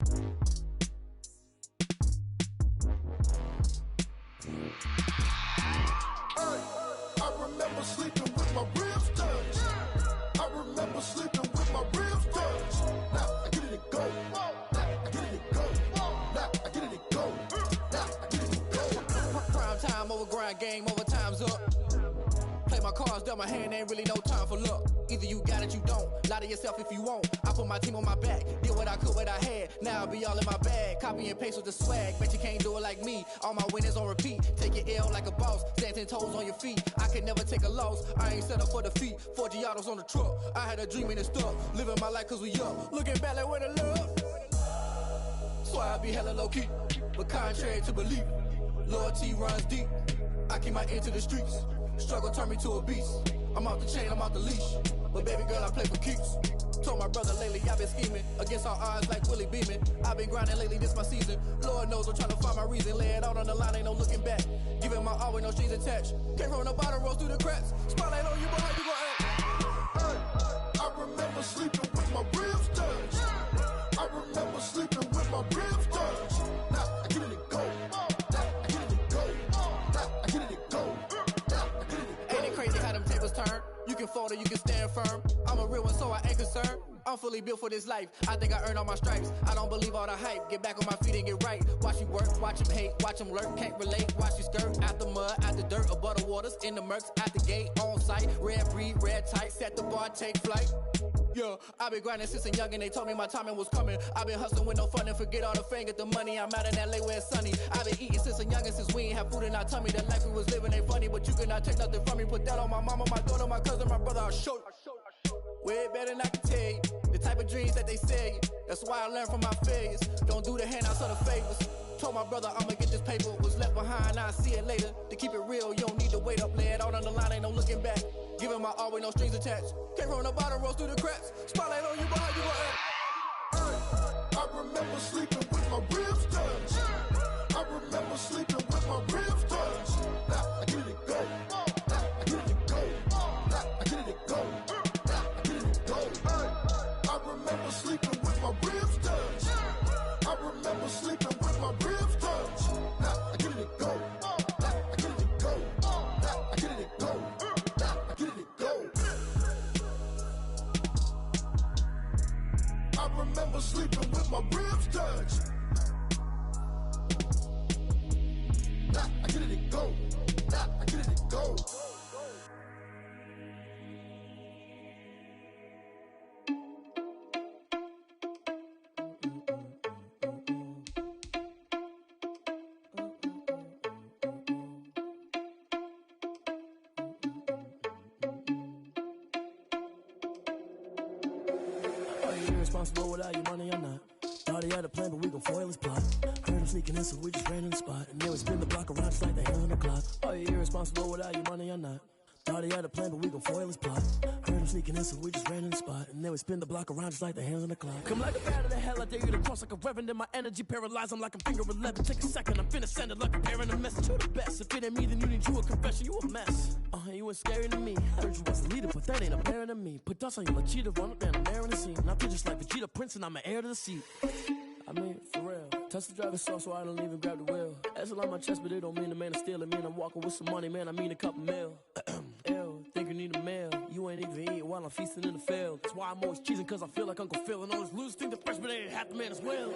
I remember sleeping with my ribs touched. I remember sleeping with my ribs touched. Now I get it and go. Now I get it and go. Now I get it and go. Now I get it and go. Prime time over grind, game over, time's up. Play my cards, dealt my hand, ain't really no time for luck. Either you got it, you don't. Lie to yourself if you won't. I put my team on my back, did what I could, what I had. Now I be all in my bag, copy and paste with the swag. Bet you can't do it like me. All my winners on repeat. Take your L like a boss, stand 10 toes on your feet. I can never take a loss, I ain't set up for defeat. 4 Giottos on the truck, I had a dream and it stuck. Living my life cause we up, looking back like where the love. So I be hella low key, but contrary to belief, loyalty runs deep. I keep my ear to the streets. Struggle turned me to a beast. I'm off the chain, I'm off the leash. But baby girl, I play for keeps. Told my brother lately, I've been scheming against all odds like Willie Beeman. I've been grinding lately, this my season. Lord knows I'm trying to find my reason. Lay it out on the line, ain't no looking back. Giving my all with no strings attached. Came from the bottom, rose through the cracks. Spotlight on you, boy, how you gon' act? I remember sleeping with my ribs touched. I remember sleeping with my ribs touched. Now I get it and go. Now I get it and go. Now I get it and go. Now I get it and go. Ain't it crazy how them tables turn? You can fold or you can stand firm. I'm a real one, so I ain't concerned. I'm fully built for this life. I think I earned all my stripes. I don't believe all the hype. Get back on my feet and get right. Watch you work, watch him hate, watch him lurk. Can't relate, watch you skirt. Out the mud, out the dirt, above the waters, in the murks, out the gate, on site. Red breed, red tight, set the bar, take flight. Yeah, I been grinding since a youngin', they told me my timing was coming. I been hustling with no fun and forget all the fame, get the money. I'm out in LA where it's sunny. I been eating since a youngin', since we ain't have food in our tummy. The life we was living ain't funny, but you cannot take nothing from me. Put that on my mama, my daughter, my cousin, my brother, I'll show you. Way better than I can tell you. The type of dreams that they sell you. That's why I learned from my failures. Don't do the handouts or the favors. Told my brother I'ma get this paper. Was left behind, I'll see it later. To keep it real, you don't need to wait up. Lay it out on the line, ain't no looking back. Giving my all with no strings attached. Came from the bottom, rose through the cracks. Spotlight on you, boy, how you gon' act? I remember sleeping with my ribs touched. I remember sleeping with my ribs touched. Now I get it and go. Now I get it and go. Now I get it and go. Now I get it and go. I remember sleeping with my ribs touched. I remember sleeping with my ribs touched. Now I get it and go. Now I get it and go. Now I get it and go. Now I get it and go. I remember sleeping with my ribs touched. Now I get it and go. Now I get it and go. Irresponsible without your money, I'm not. Thought he had a plan, but we gon' foil his plot. Heard him sneaking in, so we just ran in the spot. And then we spin the block around just like the hands on the clock. Are you irresponsible without your money, I'm not. Thought he had a plan, but we gon' foil his plot. Heard him sneaking in, so we just ran in the spot. And then we spin the block around just like the hands on the clock. Come like a bat of the hell, I dare you to cross like a reverend. And my energy paralyzed, I'm like I'm finger 11. Take a second, I'm finna send it like a bearing a message to the best. If it ain't me, then you need you a confession, you a mess. You ain't scary to me. Heard you was a leader, but that ain't apparent to me. Put dust on you like cheetah, run up down, I'm there in the scene. I feel just like Vegeta Prince, and I'm an heir to the seat. I mean, for real. Touch the driver's soft, so I don't even grab the wheel. That's a lot on my chest, but it don't mean the man is stealing. Mean I'm walking with some money, man, I mean a couple mil. Ew, think you need a meal. You ain't even eating while I'm feasting in the field. That's why I'm always cheesing, cause I feel like Uncle Phil. And all this losers think the freshman ain't half the man as well.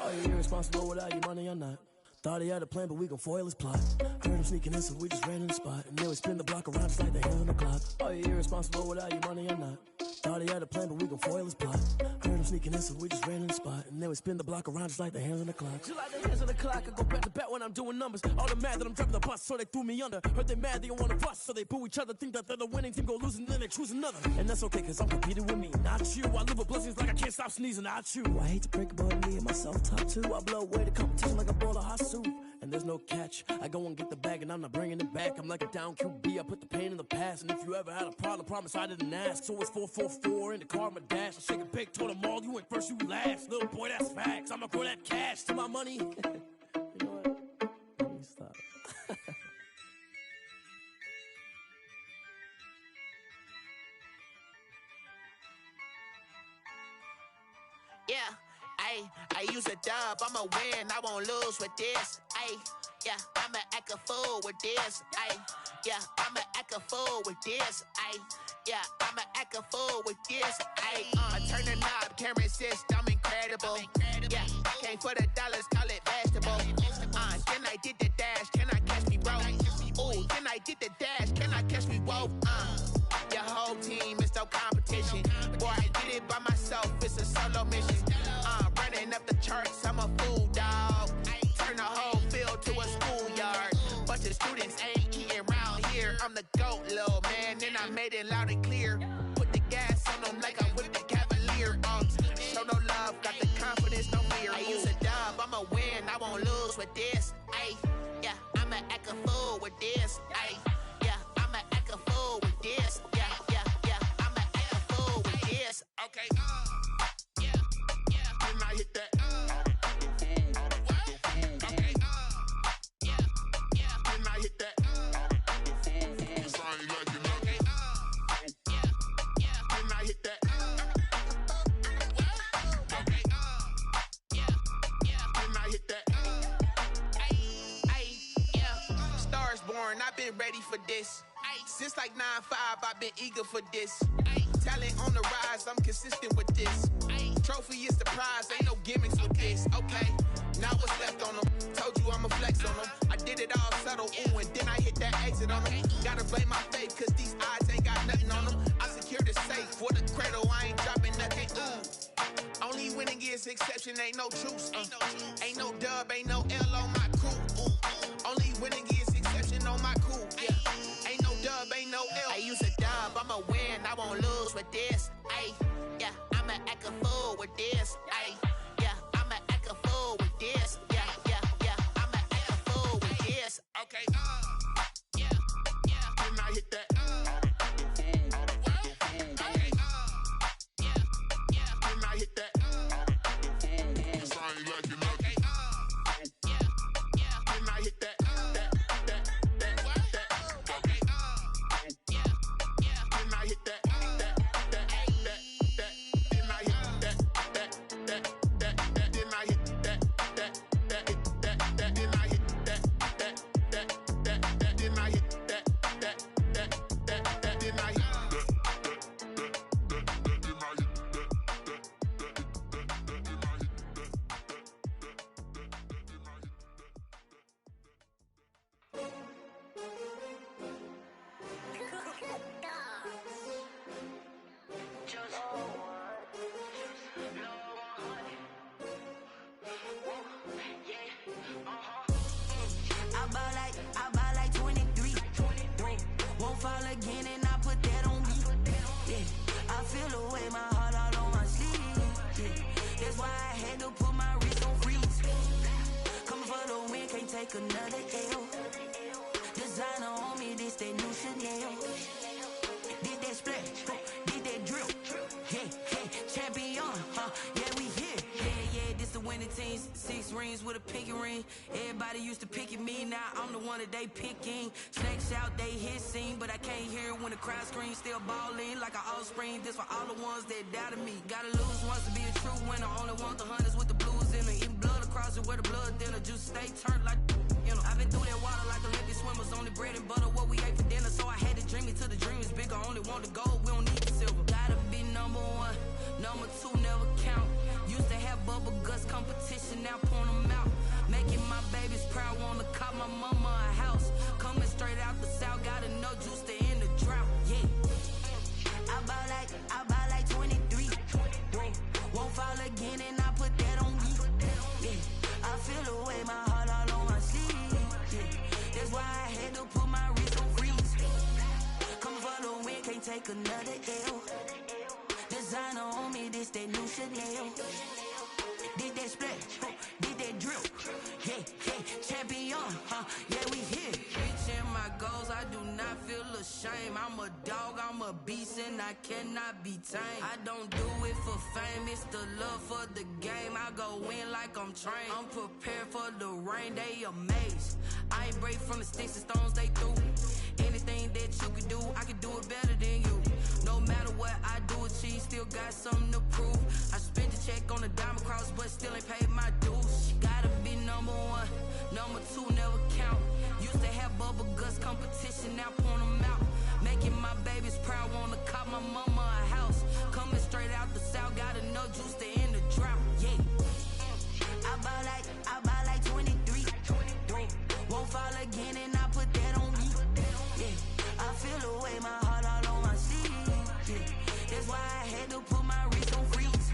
Are you irresponsible without your money, I'm not. Thought he had a plan, but we gon' foil his plot. Heard him sneaking in, so we just ran in the spot. And then we spin the block around just like the hands on the clock. Are you irresponsible without your money, I'm not. Thought he had a plan, but we gon' foil his plot. Heard him sneaking in, so we just ran in the spot. And then we spin the block around just like the hands on the clock. Just like the hands on the clock, I go back to back when I'm doing numbers. All the mad that I'm driving the bus, so they threw me under. Heard they mad, they don't wanna bust, so they boo each other. Think that they're the winning team, go losing, then they choose another. And that's okay, cause I'm competing with me, not you. I live with blessings like I can't stop sneezing, not you. I hate to break it, but me and myself top two. I blow away the competition like a bowl of hot soup. And there's no catch, I go and get the bag and I'm not bringing it back. I'm like a down QB, I put the pain in the past. And if you ever had a problem, promise I didn't ask. So it's 444 in the car, my dash. I shake a big, told them all, you went first, you last. Little boy, that's facts, I'ma grow that cash to my money. You know what, let me stop. Yeah, Ayy, I use a dub, I'ma win, I won't lose with this. Ayy, yeah, I'ma act a fool with this. Ayy, yeah, I'ma act a fool with this. Ayy, yeah, I'ma act a fool with this. Ayy, I turn the knob, can't resist, I'm incredible. Yeah, came for the dollars, call it vegetable. Then I did the dash, can I catch me, bro? Ooh, then I did the dash, can I catch me, whoa? Your whole team is no competition. Boy, I did it by myself, it's a solo mission. Running up the charts, I'm a fool, dog. Turn the whole field to a schoolyard. Bunch of students ain't eating round here. I'm the GOAT, little man, and I made it loud and clear. Put the gas on them like I'm with the Cavalier. Show no love, got the confidence, no fear. I use a dub, I'ma win, I won't lose with this. Ayy, yeah, I'ma act a fool with this. Ayy, yeah, I'ma act a fool with this. Yeah, yeah, yeah, I'ma act a fool with this. Okay, yeah, yeah, then I hit that. Okay, yeah, yeah, then I hit that. Cause I ain't like it, okay, yeah, yeah, then I hit that. Okay, yeah, yeah, then I hit that. Yeah, stars born, I've been ready for this. Since like 9-5, I've been eager for this. Talent on the rise, I'm consistent with this. Trophy is the prize, ain't no gimmicks with this. Okay, now what's left on them? Told you I'ma flex on them. I did it all subtle, ooh, and then I hit that exit on them. Gotta blame my faith, cause these odds ain't got nothing on them. I secured the safe for the cradle, I ain't dropping nothing, ooh. Only winning is exception, ain't no truce. Ain't no dub, ain't no L on my crew. Ooh. Only winning is exception on my crew. Yeah. Ain't no dub, ain't no L. I use a dub, I'ma win, I won't lose with this. Ayy, yeah, I'ma act a fool with this. Ayy, yeah, I'ma act a fool with this. Yeah, yeah, yeah, I'ma act a fool with this. Okay, yeah, yeah, then I hit that. Okay, yeah, yeah, then I hit that. Cause I ain't like it, okay, yeah, yeah, then I hit that. Okay, yeah, yeah, then I hit that. Another L. Designer on me, this that new Chanel. Did that splash, did that drill. Yeah, yeah, champion, yeah, we here. Yeah, this the winning team. 6 rings with a pinky ring. Everybody used to pick at me, now I'm the one that they picking. Snakes out, they hit scene, but I can't hear it when the crowd screams. Still balling like an offspring. This for all the ones that doubted me. Gotta lose once to be a true winner. Only want the hunters with the blues in it. Eating blood across it where the blood thinner. Juice stay turned like. I've been through that water like Olympic swimmers. Only bread and butter, what we ate for dinner. So I had to dream it till the dream is bigger. Only want the gold, we don't need the silver. Gotta be number 1, number 2 never count. Used to have bubble guts competition, now point them out. Making my babies proud, wanna cop my mama a house. Coming straight out the south, gotta know juice to end the drought. Yeah, I buy like 23. Won't fall again and I put that on me. Yeah, I feel the way my heart all on my sleeve. That's why I had to put my wrist on freeze. Coming for the win, can't take another L. Designer on me, this that new Chanel. Did that splash, did that drill. Yeah, yeah, champion, yeah, we here. Reaching my goals, I do not feel ashamed. I'm a dog, I'm a beast, and I cannot be tamed. I don't do it for fame, it's the love for the game. I go in like I'm trained. I'm prepared for the rain, they amazed. I ain't break from the sticks and stones they threw. Anything that you can do, I can do it better than you. No matter what I do, achieve, still got something to prove. I spent the check on the diamond cross, but still two never count. Used to have bubble guts competition, now point them out. Making my babies proud, wanna cop my mama a house. Coming straight out the south, got enough juice to end the drought. Yeah. I buy like 23. Won't fall again and I put that on me. Yeah. I feel the way, my heart all on my sleeve. Yeah. That's why I had to put my wrist on freeze.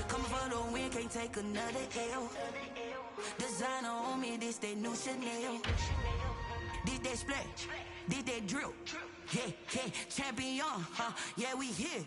Coming for the win, can't take another L. Designer on me, this that new Chanel. This that splash, this that drill. Yeah, yeah, champion, huh? Yeah, we here.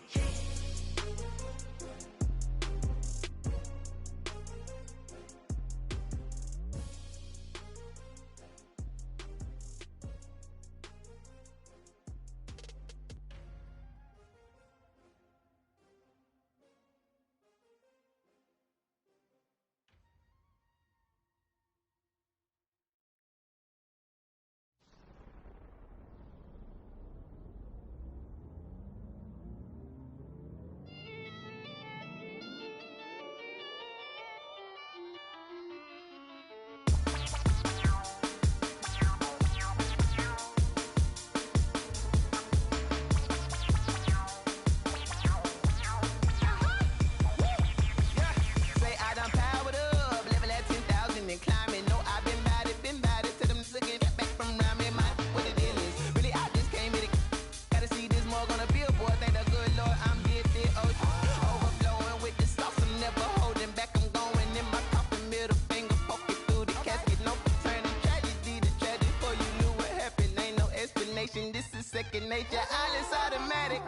Second nature, all is automatic.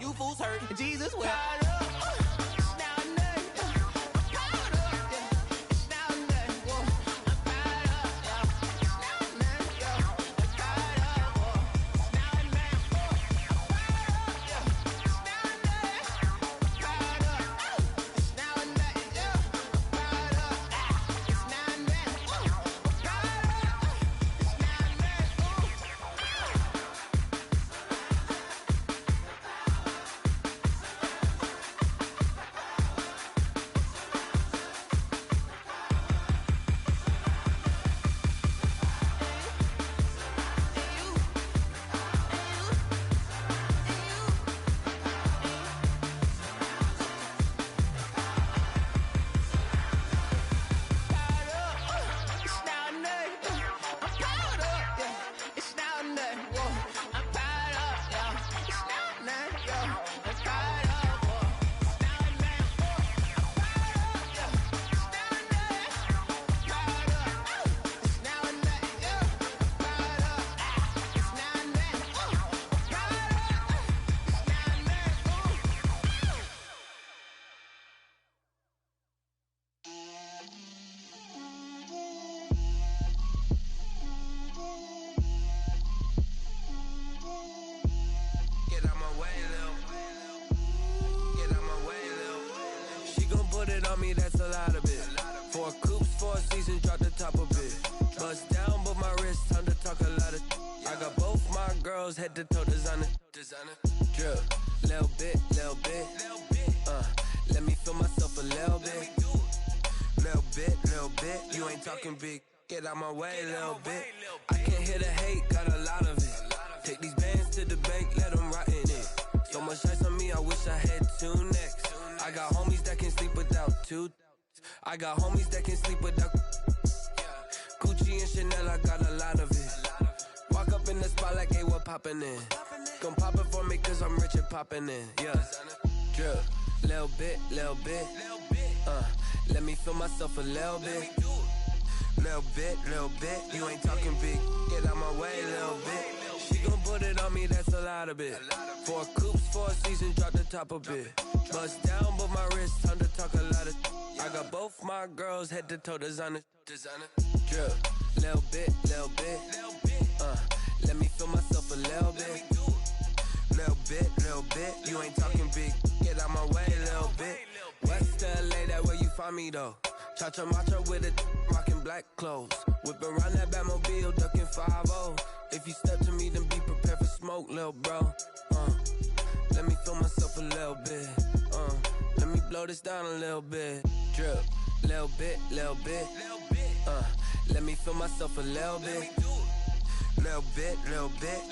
You fools hurt. Jesus will. That's a lot of it. 4 coops, 4 seasons, drop the top of it. Bust down, but my wrist, time to talk a lot of. I got both my girls head to toe designer. Drip, little bit. Let me feel myself a little bit. Little bit. You ain't talking big. Get out my way, little bit. I can't hear the hate, got a lot of it. Take these bands to the bank, let them rot in it. So much ice on me, I wish I had 2 necks. I got homies that can sleep without 2. I got homies that can sleep without Gucci and Chanel, I got a lot of it. Walk up in the spot like, hey, what poppin' in? Gon' pop it for me cause I'm rich and poppin' in, yeah. Drip, little bit. Let me feel myself a little bit. Little bit. You ain't talking big. Get out my way, little bit. She gon' put it on me, that's a lot of it. 4 coops, 4 seasons, drop the top a bit. Bust down, but my wrist, time to talk a lot of. I got both my girls head to toe designer. Drip, little bit. Let me feel myself a little bit. Little bit. You ain't talking big. Get out my way, little bit. West LA, that where you find me though. Cha-cha matcha with it, rockin' black clothes. Whippin' around that Batmobile, duckin' 5-0. If you step to me, then be prepared for smoke, lil' bro. Let me feel myself a little bit. Let me blow this down a little bit. Drip, little bit. Let me feel myself a little bit. Little bit.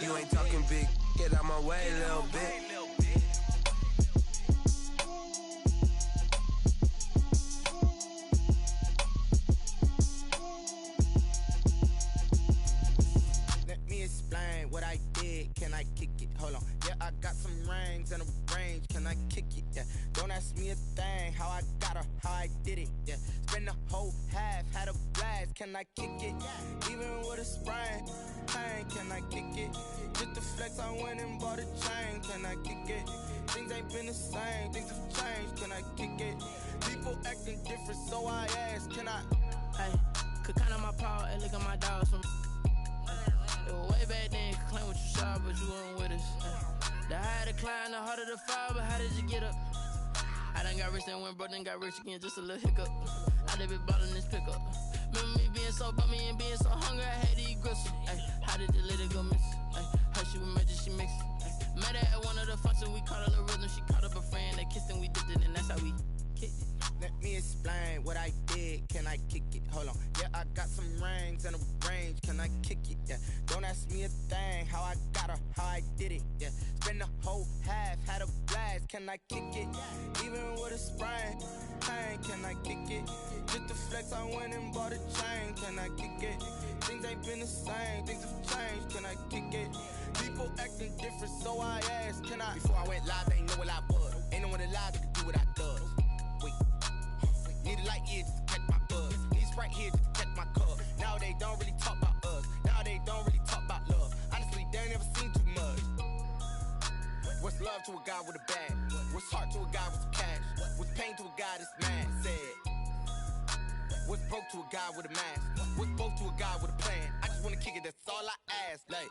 You ain't talking big. Get out my way, little bit. Explain what I did, can I kick it? Hold on, yeah, I got some rings and a range, can I kick it? Yeah, don't ask me a thing, how I got her, how I did it? Yeah, spend the whole half, had a blast, can I kick it? Even with a sprain, pain, can I kick it? Just the flex, I went and bought a chain, can I kick it? Things ain't been the same, things have changed, can I kick it? People acting different, so I ask, can I? Hey, could count on my power and look at my dogs from. Way back then, claim what you saw, but you weren't with us. The higher the climb, the harder the fall, but how did you get up? I done got rich and went broke, then got rich again, just a little hiccup. I done been ballin' this pickup. Remember me being so bummy and being so hungry, I had to eat gristle. How did the lady go miss? Her she was magic, she mixed. Met her at one of the functions, we caught a little rhythm. She caught up a friend, they kissed and we dipped it, and that's how we kicked it. Let me explain what I did, can I kick it? Hold on, yeah, I got some rings and a range, can I kick it? Yeah, don't ask me a thing, how I got her, how I did it? Yeah, spend the whole half, had a blast, can I kick it? Even with a sprain, pain, can I kick it? Just the flex, I went and bought a chain, can I kick it? Things ain't been the same, things have changed, can I kick it? People acting different, so I asked, can I? Before I went live, they ain't know what I was. Ain't no one alive that could do what I does. Wait. Need a light here just to catch my buzz. Need Sprite here just to catch my cup. Now they don't really talk about us. Now they don't really talk about love. Honestly, they ain't never seen too much. What's love to a guy with a bag? What's heart to a guy with some cash? What's pain to a guy that's mad? Said. What's broke to a guy with a mask? What's broke to a guy with a plan? I just wanna kick it, that's all I ask. Like,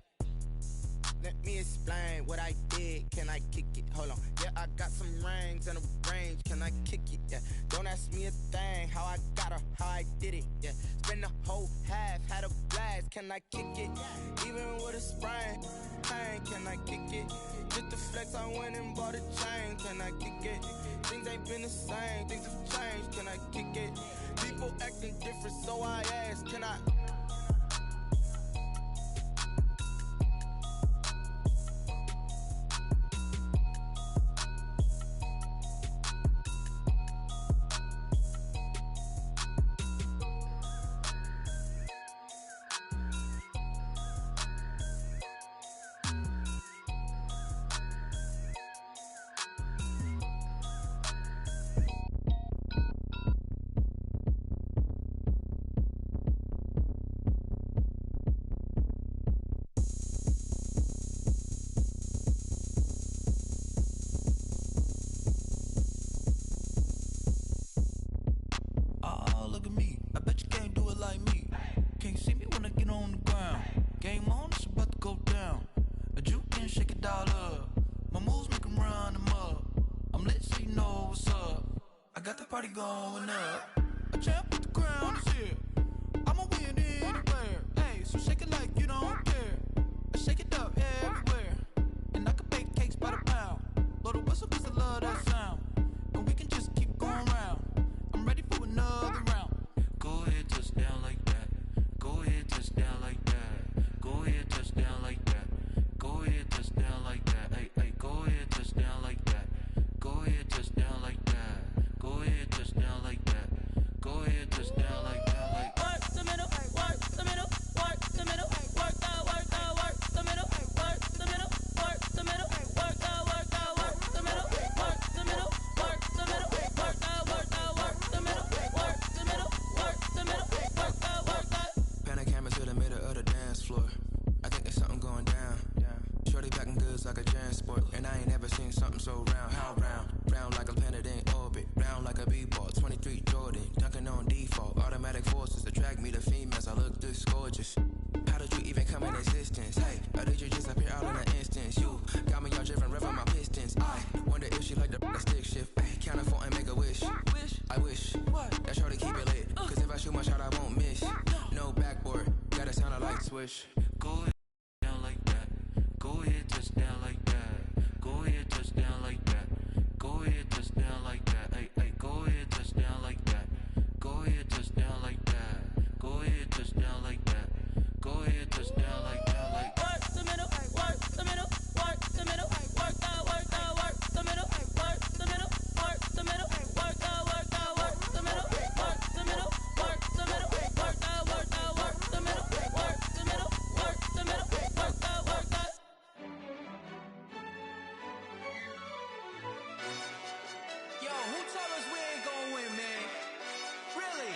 let me explain what I did, can I kick it? Hold on, yeah, I got some rings and a range, can I kick it? Yeah, don't ask me a thing, how I got her, how I did it? Yeah, spend the whole half, had a blast, can I kick it? Even with a sprain, pain, can I kick it? Just the flex, I went and bought a chain, can I kick it? Things ain't been the same, things have changed, can I kick it? People acting different, so I ask, can I? Going up, a champ with the crown is here. I'ma win anywhere. Hey, so shake it like you don't care. Shake it up everywhere. And I can bake cakes by the pound. Blow the whistle 'cause I love that sound. And we can just keep going round. I'm ready for another round. Go ahead, touch down like that. Go ahead, touch down like that. Go ahead, touch down like that. Go ahead, touch down like that. Hey, hey, go ahead, touch down like that. Go ahead, touch down like that. Go ahead, touch down like that. Go ahead, touch down like that. Like work the middle, work the middle, work the middle, work the middle, work the wish. Go ahead, down like that. Go ahead, touch down like that. Go ahead, touch down like that. Go ahead, touch down like that. Ay, ay, go ahead, touch down like that. Go ahead, touch down like that. Go ahead, touch down like that. Go ahead, touch down like that. Like work the middle, work the middle, work the middle, work the middle, work the middle, work the middle, work the middle, work the middle, work the middle, work the middle, work the middle, work the middle, work the. yo, who told us we ain't gonna win, man? Really?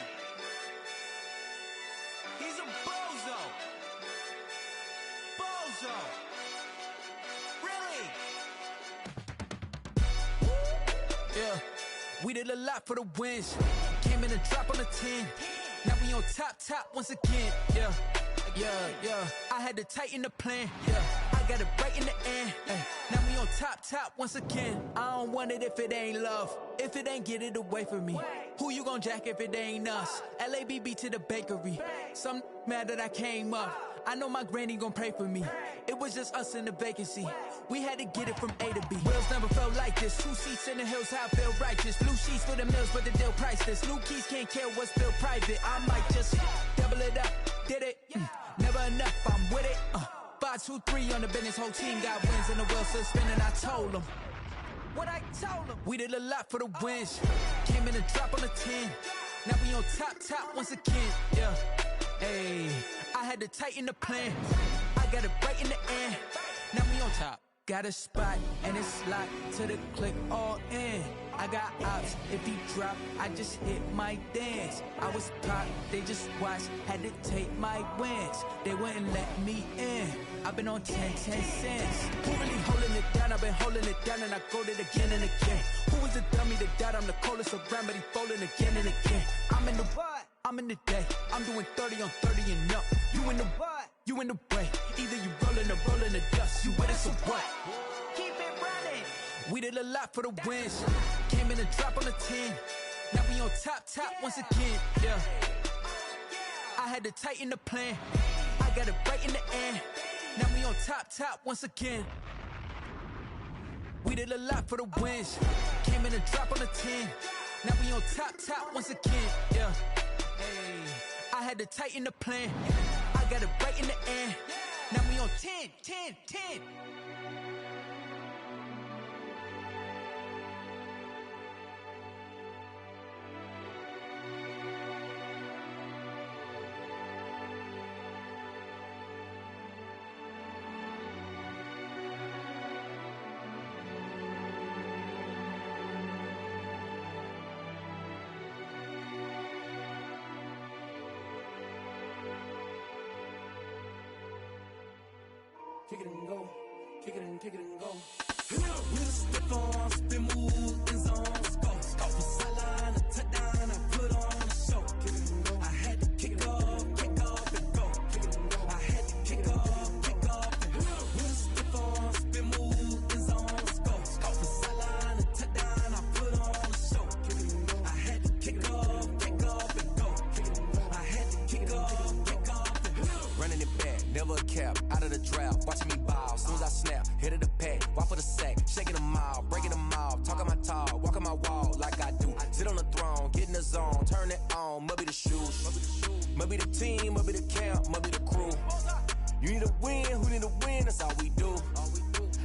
He's a bozo. Bozo. Really? Yeah, we did a lot for the wins. Came in a drop on the 10. Now we on top once again. Yeah. I had to tighten the plan. Yeah, I got it right in the end. Now we on top once again. I don't want it if it ain't love. If it ain't, get it away from me. Who you gon' jack if it ain't us? LABB to the bakery. Some mad that I came up. I know my granny gon' pray for me. It was just us in the vacancy. We had to get it from A to B. Wheels never felt like this. 2 seats in the hills, how I feel righteous. Blue sheets for the mills, but the deal priceless. New keys can't care what's still private. I might just double it up. Did it? Never enough, I'm with it. 5, 2, 3 on the business. Whole team got wins and the wheels still spinning. I told them what I told them. We did a lot for the wins. Came in a drop on the 10. Now we on top once again. Yeah. Hey, I had to tighten the plan. I got it right in the end. Now we on top. Got a spot and it's locked to the click all in. I got ops, if he drop, I just hit my dance. I was pop, they just watched, had to take my wins. They wouldn't let me in. I've been on 10 cents. Who really holding it down? I've been holding it down and I go it again and again. Who was the dummy that died? I'm the coldest around, but he falling again and again. I'm in the what? I'm in the day. I'm doing 30 on 30 and up. You in the what? You in the way. Either you rolling or rolling the dust. You with us or what? Keep it running. We did a lot for the wins. Came in a drop on the 10. Now we on top once again. Yeah. I had to tighten the plan. I got it right in the end. Now we on top once again. We did a lot for the wins. Came in a drop on the 10. Now we on top once again. Yeah. Hey, I had to tighten the plan. I got it right in the end. Now we on 10. Kick it and go. Kick it and go. With a stiff on, spin move, in zone, go. Off the sideline, a touchdown, I put on a show. I had to kick off and go. I had to kick off and go. With a stiff on, spin move, in zone, go. Off the sideline, a touchdown, I put on a show. I had to kick off and go. I had to kick off and go. Running it back, never a cap, out of the draft, watching me ball. Soon as I snap, hit of the pack, walk for the sack, shaking them all, breaking them all, talking my talk, walking my wall like I do. Sit on the throne, get in the zone, turn it on, must be the shoes, must be the team, must be the camp, must be the crew. You need a win, who need a win, that's all we do.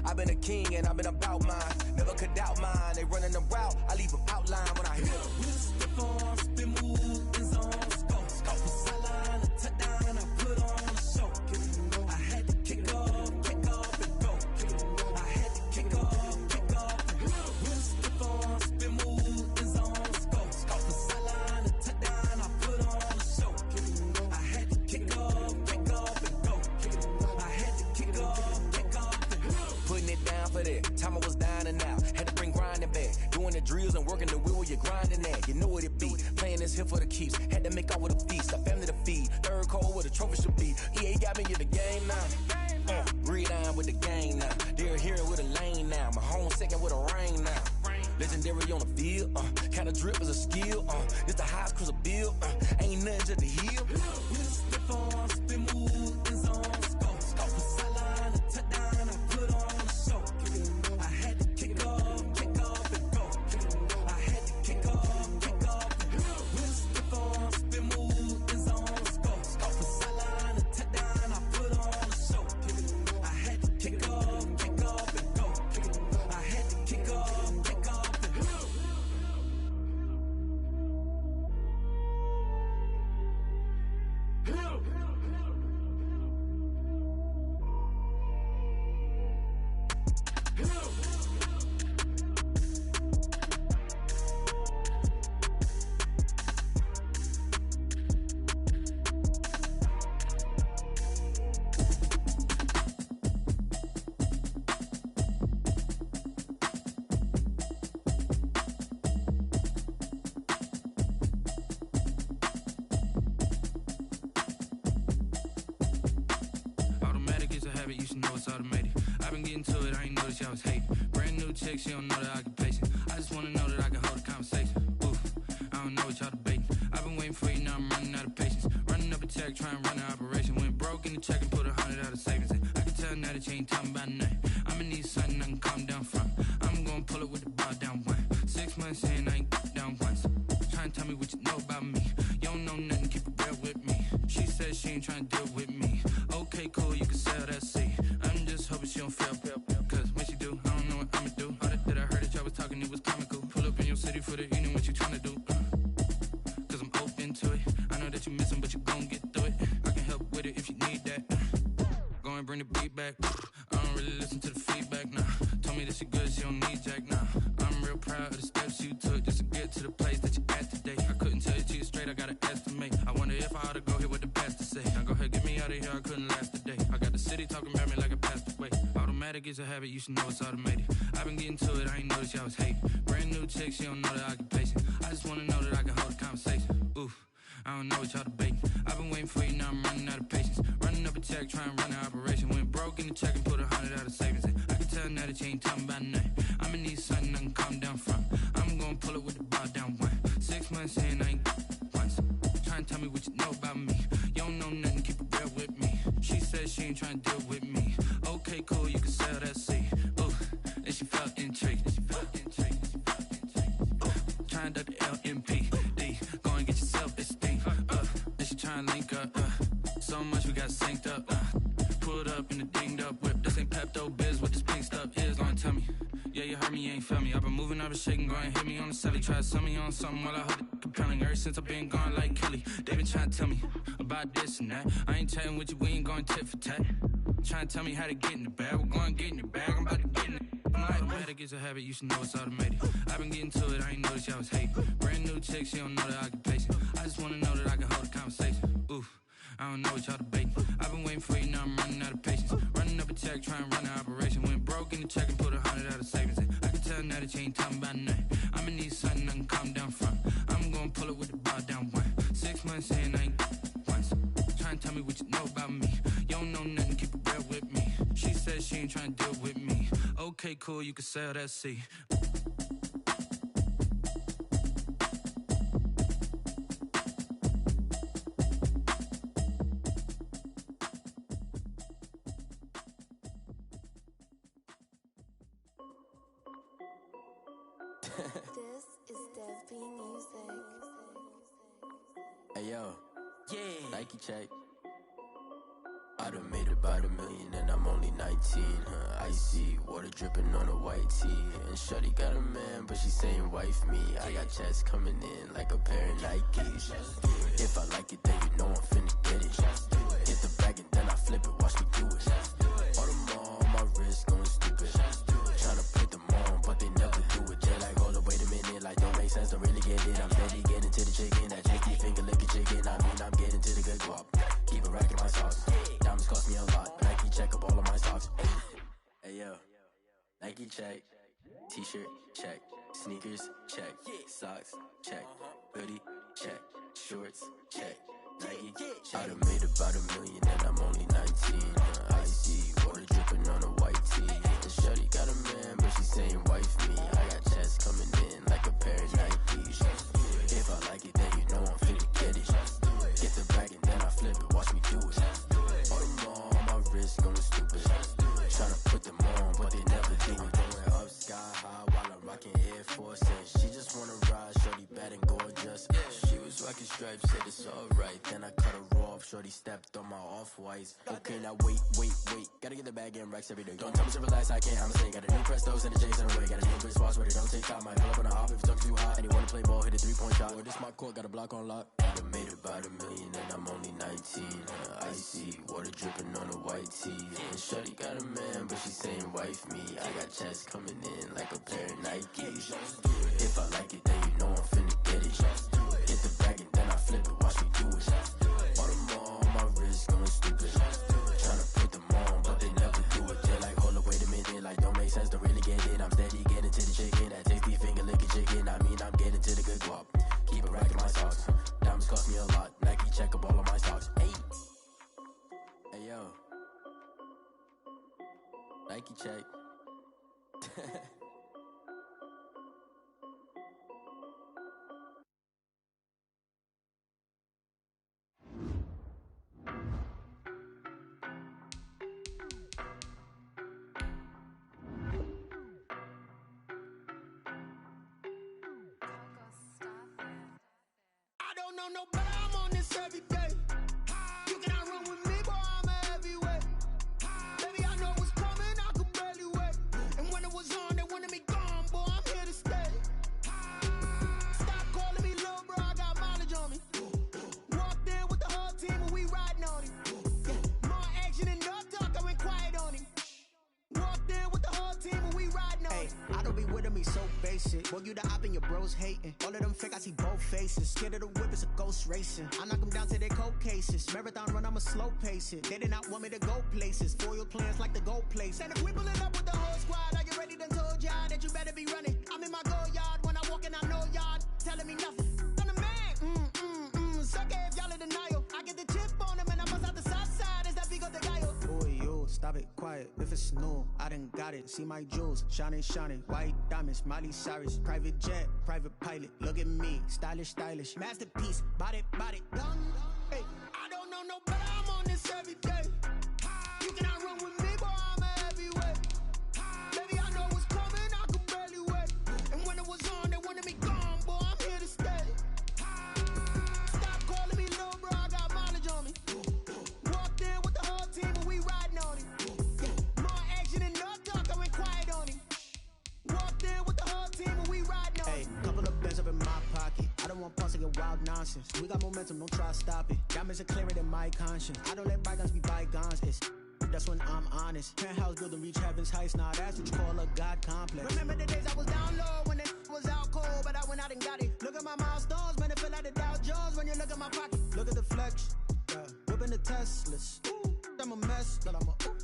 I've been a king and I've been about mine, never could doubt mine. They running the route, I leave them outline when I hit them. With a stiff on, spin move, in zone, go. Off the sideline, a touchdown, I put on a show. I had to kick off and go. I had to kick off and go. With a stiff on, spin move, in zone, go. Off the sideline, a touchdown, I put on a show. I had to kick off and go. I had to kick off and go. Putting it down for that, time I was down and out. Had to bring grinding back, doing the drills and working the wheel where you're grinding at. You know what it be, playing this here for the keeps. Had to make out with a feast, a family to feed. Third cold where the trophy should be. EA got me in the game now. Breathe down with the game now. They're here with a lane now. My home second with a rain now. Legendary on the field, kinda drip is a skill, it's the highest cruise a bill, ain't nothing just the hill. With a stiff on, spin move, in zone, scope from sideline to touchdown, I put on a show. I had to kick off and go. I had to kick off and go. With a stiff on, spin move, in zone, scope from sideline to touchdown, I put on a show. I had to kick off and go. I had to kick off and go. Automatic is a habit, you should know it's automated. I've been getting to it, I ain't noticed y'all was hating. Brand new chick, she don't know the occupation. I just wanna know that I can hold a conversation. Oof, I don't know what y'all debating. I've been waiting for you, now I'm running out of patience. Running up a check, trying to run an operation. Went broke in the check and put 100 out of savings in. I can tell now that you ain't talking about nothing. I'ma need something I can calm down from. I'm gonna pull it with the bar down one. 6 months in, I ain't down once. Trying to tell me what you know about me. You don't know nothing, keep it real with me. She said she ain't trying to deal with me. Okay, cool, you can sell that seat. I'm just hoping she don't fail. Cause when she do, I don't know what I'ma do. All that I heard that y'all was talking, it was comical. Pull up in your city for the evening, what you tryna do? Cause I'm open to it. I know that you missing, but you gon' get through it. I can help with it if you need that. Go and bring the beat back. I don't really listen to the feedback, nah. Told me that she good, she don't need jack, nah. I'm real proud of the steps you took just to get to the place that you at today. I couldn't tell you to you straight, I gotta estimate. I wonder if I ought to go here with the pastor say. Now go ahead, get me out of here, I couldn't last a day. I got the city talking about me like a passed away. Automatic is a habit, you should know it's automated. I've been getting to it, I ain't noticed y'all was hating. Brand new chick, she don't know the occupation. I just wanna know that I can hold a conversation. Oof, I don't know what y'all debating. I've been waiting for you, now I'm running out of patience. Running up a check, trying to run an operation. Went broke in the check and put 100 out of savings in. I can tell now that you ain't talking about nothing. I'ma need something I can calm down from. I'm gonna pull it with the bar down one. 6 months in, I ain't once. Trying to tell me what you know about me. You don't know nothing, keep it real with me. She said she ain't trying to deal with me. Okay, cool, you can sell that seat. Ooh, and she felt intrigued. Trying to duck the LMPD. Go and get your self-esteem. And she trying to link up. So much we got synced up. Pulled up in a dinged up whip. This ain't Pepto-Biz, what this pink stuff is. Long tell me. Yeah, you heard me, you ain't felt me. I've been moving, I've been shaking, go and hit me on the celly. Try to sell me on something while I hold it compelling. Ever since I've been gone like Kelly, they been trying to tell me about this and that. I ain't chatting with you, we ain't going tit for tat. Trying to tell me how to get in the bag. We're going to get in the bag, I'm about to get in it. Automatic is a habit, you should know it's automated. I've been getting to it, I ain't noticed y'all was hating. Brand new chick, she don't know the occupation. I just wanna know that I can hold a conversation. Oof, I don't know what y'all debating. I've been waiting for you, now I'm running out of patience. Running up a check, trying to run an operation. Went broke in the check and put 100 out of savings in. I can tell now that you ain't talking about nothing. I'ma need something I can calm down from. I'm gonna pull it with the bar down one. 6 months in, I ain't once. Trying to tell me what you know about me. You don't know nothing, keep it real with me. She said she ain't trying to deal with me. Okay, cool, you can sell that seat. This is Dev B Music. Hey yo, yeah, Nike check. I done made about $1 million and I'm only 19, icy, water dripping on a white tee. And shorty got a man, but she saying wife me. I got checks coming in like a pair of Nikes. If I like it, then you know I'm finna get it. Hit the bag and then I flip it, watch me do it. All the more on my wrist going stupid. Tryna put them on, but they never do it. They're like, hold up, wait a minute, like don't make sense, don't really get it. I'm steady getting to the chicken, that chicky finger licking chicken. I mean, I'm getting to the good guap. Keep a rack in my socks. Diamonds cost me a lot. Nike check up all of my socks. Hey yo, Nike check. T-shirt check. Sneakers check. Socks check. Hoodie check. Shorts check. Nike check. I done made about $1 million and I'm only 19. Icy, water dripping on a white tee. And shorty got a man, but she saying wife me. I got checks coming stripes, said it's alright. Then I cut her off, shorty stepped on my off-whites. Okay, now wait. Gotta get the bag and racks every day. Don't tell me to relax, I can't, I'ma say. Got a new Prestos and the J's in the way. Got a new bitch watch, but it don't take time. Might pull up on the hop if it's talking too hot. And you wanna play ball, hit a 3-point shot. Well, this my court, got a block on lock. I done made about $1 million and I'm only 19. Icy, water dripping on a white tee. And shorty got a man, but she saying wife me. I got checks coming in like a pair of Nikes. If I like it, then you know I'm finna get it. Hit the bag and then I flip it, watch me do it. All them all on my wrist going stupid. Tryna put them on, but they never do it. They're like, hold up, wait a minute, like don't make sense to really get it. I'm steady getting to the chicken, that tasty finger licking chicken. I mean, I'm getting to the good guap. Keep it racking my socks. Diamonds cost me a lot. Nike check up all of my stocks. Hey yo, Nike check. I don't know no better, I'm on this every day. You cannot run with me, boy, I'm a heavyweight. Baby, I know what's coming, I could barely wait. And when it was on, they wanted me gone, boy, I'm here to stay. Stop calling me little bro, I got mileage on me. Walked in with the whole team and we riding on him. Yeah, more action and no talk, I went quiet on him. Walked in with the whole team and we riding on him. I don't be with him, he's so basic. Boy, you the op and your bros hating. All of them fake, I see both faces. Scared of the whip, it's a ghost racing. I knock them down to their cold cases. Marathon run, I'ma slow pace it. They did not want me to go places. Foil plans like the gold place. And if we pulling up with the whole squad, are you ready? Done told y'all that you better be running. I'm in my go yard when I walk in, I know y'all telling me nothing. I'm the man, sucker if y'all in denial. I get the chip on them and I bust out the south side. Is that Vigo de Gallo? Boy, yo, stop it, quiet. If it's new, I done got it. See my jewels, shining, white diamonds, Miley Cyrus, private jet, private pilot. Look at me, stylish, masterpiece, body, done. Hey, I don't know no better, I'm on this every day. You cannot run with me, boy, I'm a heavyweight. Baby, I know what's coming, I could barely wait. And when it was on, they wanted me gone, boy, I'm here to stay. Stop calling me little bro, I got mileage on me. Walked in with the whole team and we riding on him. Yeah, more action and no talk, I went quiet on him. Walked in with the whole team and we riding on him. Hey, couple of bands up in my pocket. I don't want pause to get wild nonsense. We got momentum, don't try to stop it. Diamonds are clearer than my conscience. I don't let bygones be bygones. That's when I'm honest. Penthouse building reach heaven's heights. Now that's what you call a God complex. Remember the days I was down low when it was out cold, but I went out and got it. Look at my milestones, man, it feel like the Dow Jones when you look at my pocket. Look at the flex, yeah. Whipping the Teslas. Ooh, I'm a mess, but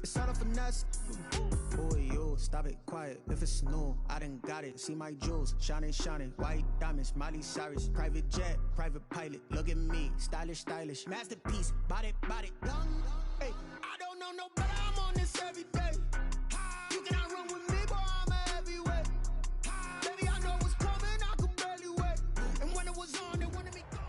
it's all a finesse. Boy, yo, stop it, quiet. If it's new, I done got it. See my jewels, shining, white diamonds, Miley Cyrus, private jet, private pilot. Look at me, stylish, masterpiece, body, done. Hey, I don't know no better, I'm on this every day. You cannot run with me, boy, I'm a heavyweight. Baby, I know what's coming, I could barely wait. And when it was on, they wanted me gone.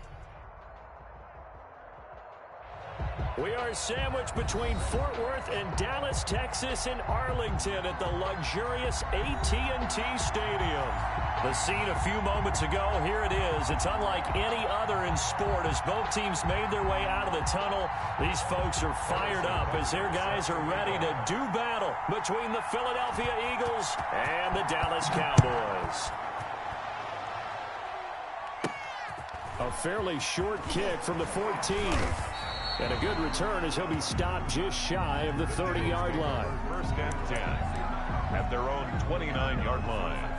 We are sandwiched between Fort Worth and Dallas, Texas, and Arlington at the luxurious AT&T Stadium. The scene a few moments ago, here it is. It's unlike any other in sport as both teams made their way out of the tunnel. These folks are fired up as their guys are ready to do battle between the Philadelphia Eagles and the Dallas Cowboys. A fairly short kick from the 14. And a good return as he'll be stopped just shy of the 30-yard line. First and 10 at their own 29-yard line.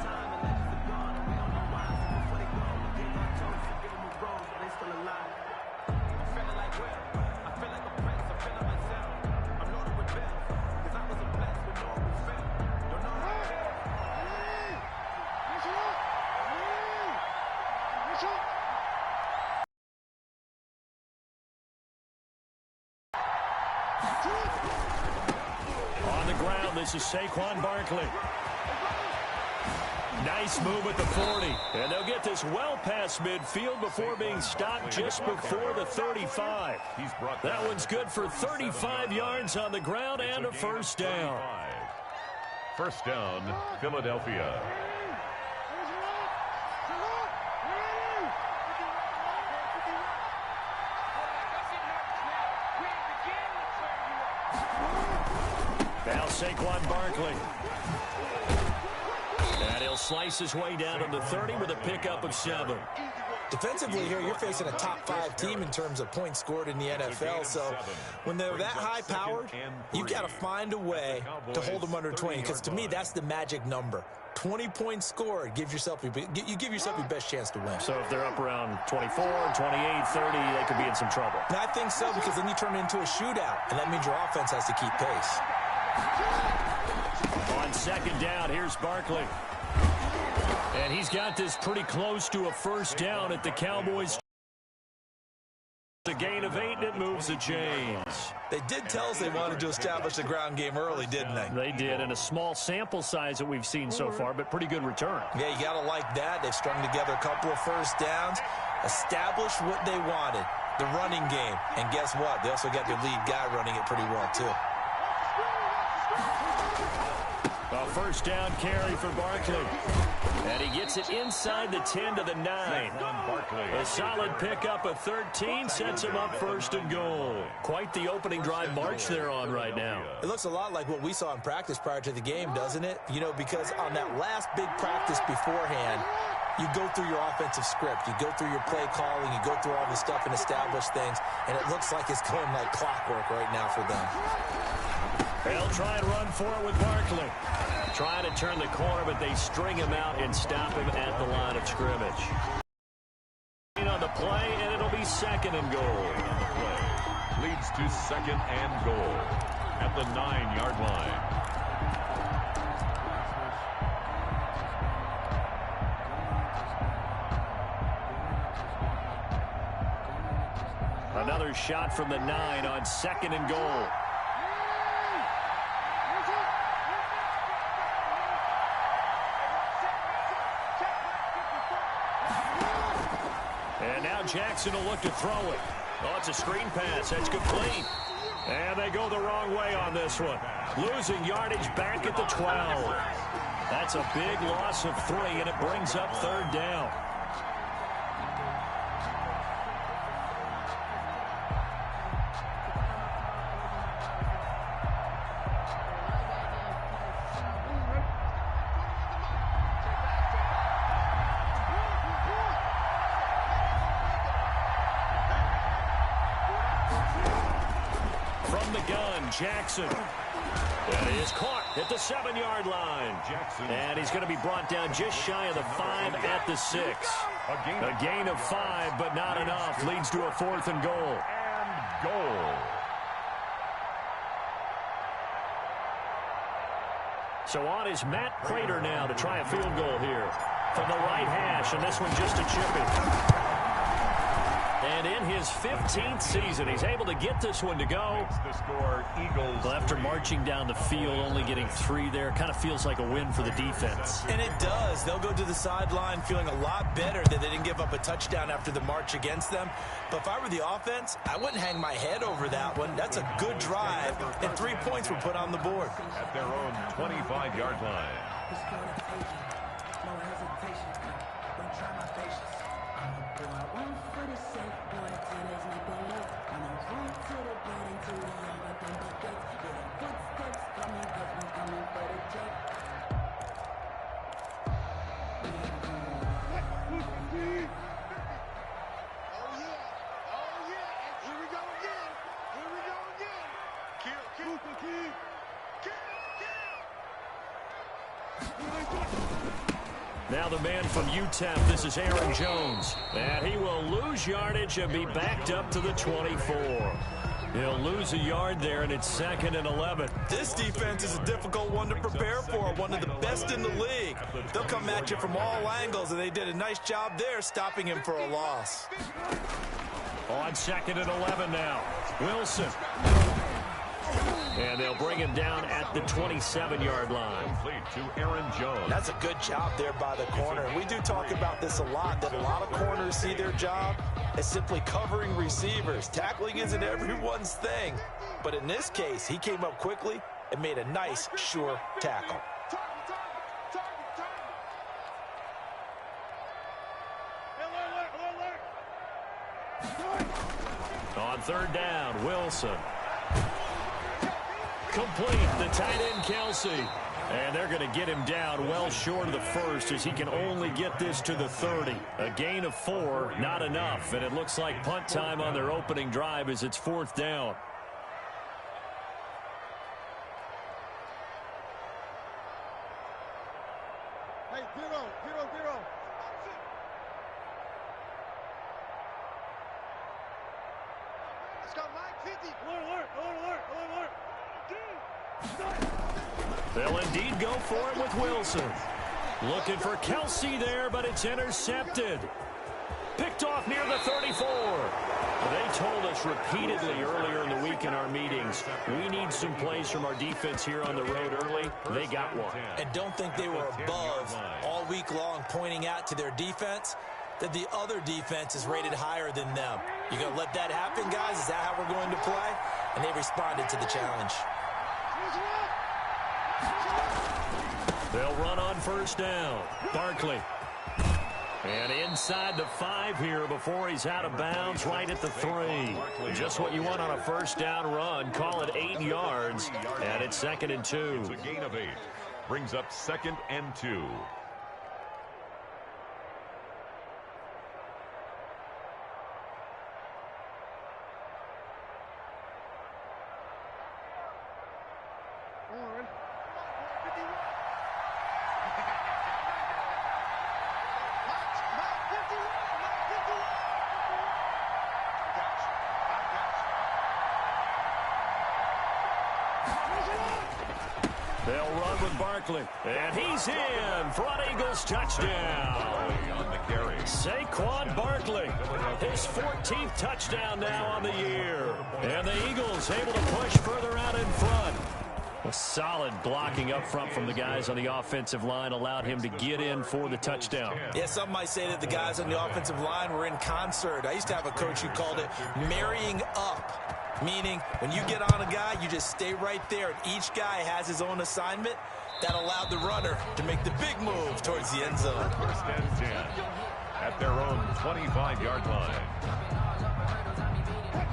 On the ground, this is Saquon Barkley. Nice move at the 40. And they'll get this well past midfield before being stopped just before the 35. That one's good for 35 yards on the ground and a first down. First down, Philadelphia. Saquon Barkley. And he'll slice his way down to the 30 with a pickup of 7. Defensively here, you're facing a top-5 team in terms of points scored in the NFL. So when they're that high-powered, you got to find a way to hold them under 20. Because to me, that's the magic number. 20 points scored, you give yourself your best chance to win. So if they're up around 24, 28, 30, they could be in some trouble. And I think so, because then you turn it into a shootout, and that means your offense has to keep pace. On second down, here's Barkley. And he's got this pretty close to a first down at the Cowboys. A gain of 8, and it moves the chains. They did tell us they wanted to establish the ground game early, didn't they? They did, and a small sample size that we've seen so far, but pretty good return. Yeah, you got to like that. They've strung together a couple of first downs, established what they wanted, the running game. And guess what? They also got their lead guy running it pretty well, too. A first down carry for Barkley. And he gets it inside the 10 to the 9. A solid pickup of 13 sets him up first and goal. Quite the opening drive march they're on right now. It looks a lot like what we saw in practice prior to the game, doesn't it? You know, because on that last big practice beforehand, you go through your offensive script. You go through your play calling. You go through all the stuff and establish things. And it looks like it's going like clockwork right now for them. They'll try and run for it with Barkley. Trying to turn the corner, but they string him out and stop him at the line of scrimmage. On the play, and it'll be second and goal. Leads to second and goal at the 9-yard line. Another shot from the 9 on second and goal. And now Jackson will look to throw it. Oh, it's a screen pass. That's complete. And they go the wrong way on this one. Losing yardage back at the 12. That's a big loss of 3, and it brings up third down. Jackson. And he is caught at the 7-yard line. And he's going to be brought down just shy of the 5 at the 6. A gain of 5, but not enough. Leads to a 4th and goal. And goal. So on is Matt Prater now to try a field goal here from the right hash. And this one just a chipping. And in his 15th season, he's able to get this one to go. The score, Eagles. Well, after marching down the field, only getting 3 there, kind of feels like a win for the defense. And it does. They'll go to the sideline feeling a lot better that they didn't give up a touchdown after the march against them. But if I were the offense, I wouldn't hang my head over that one. That's a good drive, and 3 points were put on the board. At their own 25-yard line. Now the man from UTEP, this is Aaron Jones. And he will lose yardage and be backed up to the 24. He'll lose a yard there, and it's 2nd and 11. This defense is a difficult one to prepare for, one of the best in the league. They'll come at you from all angles, and they did a nice job there stopping him for a loss. On 2nd and 11 now, Wilson. And they'll bring him down at the 27-yard line. Complete to Aaron Jones. That's a good job there by the corner. And we do talk about this a lot, that a lot of corners see their job as simply covering receivers. Tackling isn't everyone's thing. But in this case, he came up quickly and made a nice, sure tackle. On 3rd down, Wilson. complete. The tight end, Kelsey. And they're going to get him down well short of the first as he can only get this to the 30. A gain of 4, not enough. And it looks like punt time on their opening drive as it's 4th down. Hey, zero. Let's go, Mike 50. Alert. They'll indeed go for it with Wilson. Looking for Kelsey there, but it's intercepted. Picked off near the 34. They told us repeatedly earlier in the week in our meetings, we need some plays from our defense here on the road early. They got one. And don't think they were above all week long pointing out to their defense that the other defense is rated higher than them. You going to let that happen, guys? Is that how we're going to play? And they responded to the challenge. They'll run on first down. Barkley. And inside the 5 here before he's out of bounds, right at the 3. Just what you want on a first down run. Call it 8 yards, and it's 2nd and 2. It's a gain of 8. Brings up 2nd and 2. They'll run with Barkley. And he's in for an Eagles touchdown. On the carry. Saquon Barkley. His 14th touchdown now on the year. And the Eagles able to push further out in front. A solid blocking up front from the guys on the offensive line allowed him to get in for the touchdown. Yeah, some might say that the guys on the offensive line were in concert. I used to have a coach who called it marrying up. Meaning, when you get on a guy, you just stay right there. And each guy has his own assignment. That allowed the runner to make the big move towards the end zone. 1st and 10 at their own 25-yard line.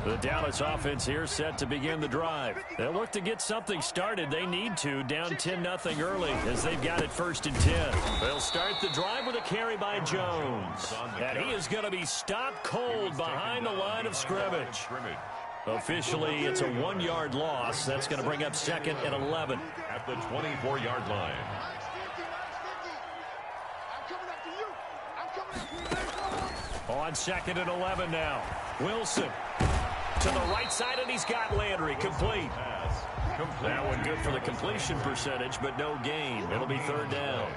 The Dallas offense here set to begin the drive. They'll look to get something started. They need to, down 10-0 early as they've got it 1st and 10. They'll start the drive with a carry by Jones. And he is going to be stopped cold behind the line of scrimmage. Officially, it's a 1-yard loss. That's going to bring up 2nd and 11. At the 24-yard line. On 2nd and 11 now. Wilson to the right side, and he's got Landry. Complete. That one good for the completion percentage, but no gain. It'll be 3rd down.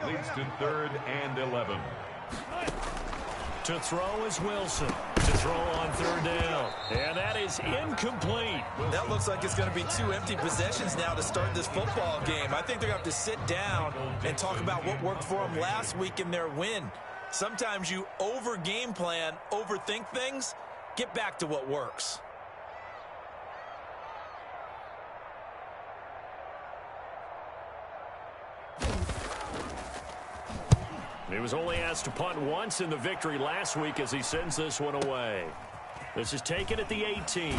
Leads to 3rd and 11. To throw is Wilson. To throw on 3rd down. And that is incomplete. That looks like it's going to be 2 empty possessions now to start this football game. I think they're going to have to sit down and talk about what worked for them last week in their win. Sometimes you over-game plan, overthink things. Get back to what works. He was only asked to punt once in the victory last week as he sends this one away. This is taken at the 18.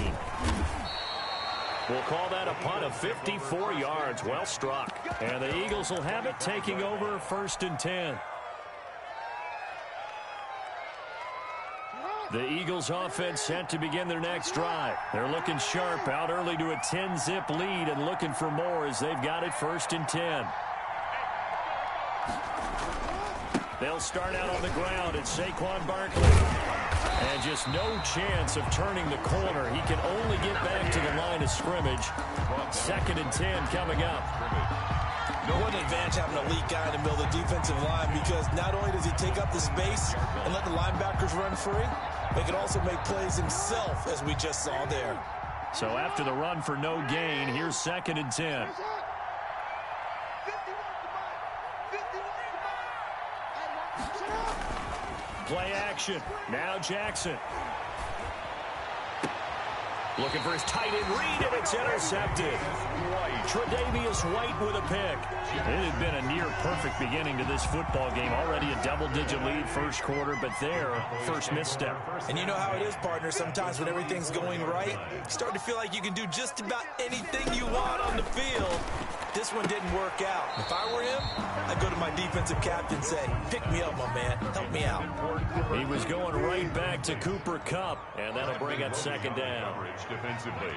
We'll call that a punt of 54 yards. Well struck. And the Eagles will have it, taking over 1st and 10. The Eagles offense set to begin their next drive. They're looking sharp, out early to a 10-zip lead and looking for more as they've got it 1st and 10. They'll start out on the ground at Saquon Barkley. And just no chance of turning the corner. He can only get back to the line of scrimmage. 2nd and 10 coming up. No one advantage having an elite guy in the middle of the defensive line, because not only does he take up the space and let the linebackers run free, but he can also make plays himself, as we just saw there. So after the run for no gain, here's 2nd and 10. Play action. Now Jackson. Looking for his tight end read, and it's intercepted. Tre'Davious White with a pick. It had been a near-perfect beginning to this football game. Already a double-digit lead first quarter, but their first misstep. And you know how it is, partner. Sometimes when everything's going right, you start to feel like you can do just about anything you want on the field. This one didn't work out. If I were him, I'd go to my defensive captain and say, pick me up, my man. Help me out. He was going right back to Cooper Kupp, and that'll bring up second down. Defensively.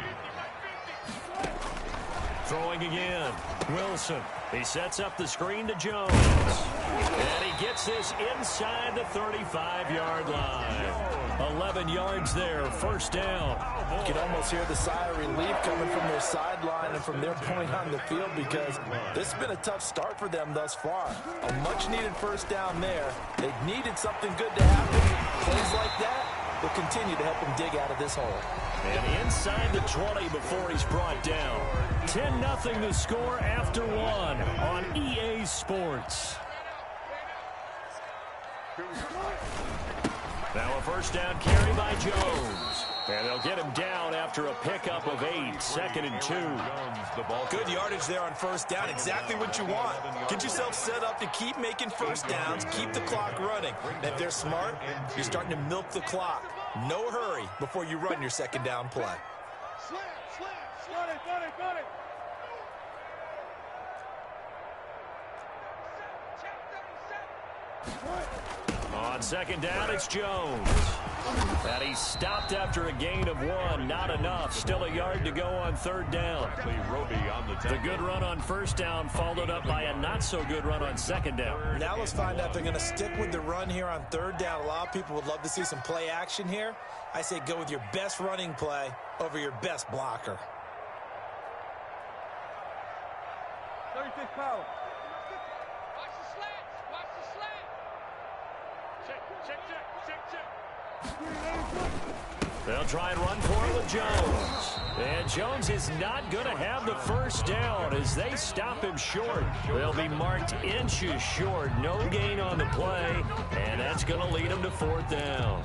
Throwing again. Wilson. He sets up the screen to Jones. And he gets this inside the 35-yard line. 11 yards there, first down. You can almost hear the sigh of relief coming from their sideline and from their point on the field because this has been a tough start for them thus far. A much-needed first down there. They needed something good to happen. Plays like that will continue to help them dig out of this hole. And inside the 20 before he's brought down. 10-0 the score after one on EA Sports. Now a first down carry by Jones. And they'll get him down after a pickup of 8, 2nd and 2. Good yardage there on first down. Exactly what you want. Get yourself set up to keep making first downs, keep the clock running. And if they're smart, you're starting to milk the clock. No hurry before you run your second down play. On second down, it's Jones. And he stopped after a gain of 1. Not enough. Still a yard to go on third down. The good run on first down followed up by a not-so-good run on second down. Now let's find out if they're going to stick with the run here on third down. A lot of people would love to see some play action here. I say go with your best running play over your best blocker. 36 power. They'll try and run for it with Jones. And Jones is not going to have the first down as they stop him short. They'll be marked inches short. No gain on the play. And that's going to lead them to fourth down.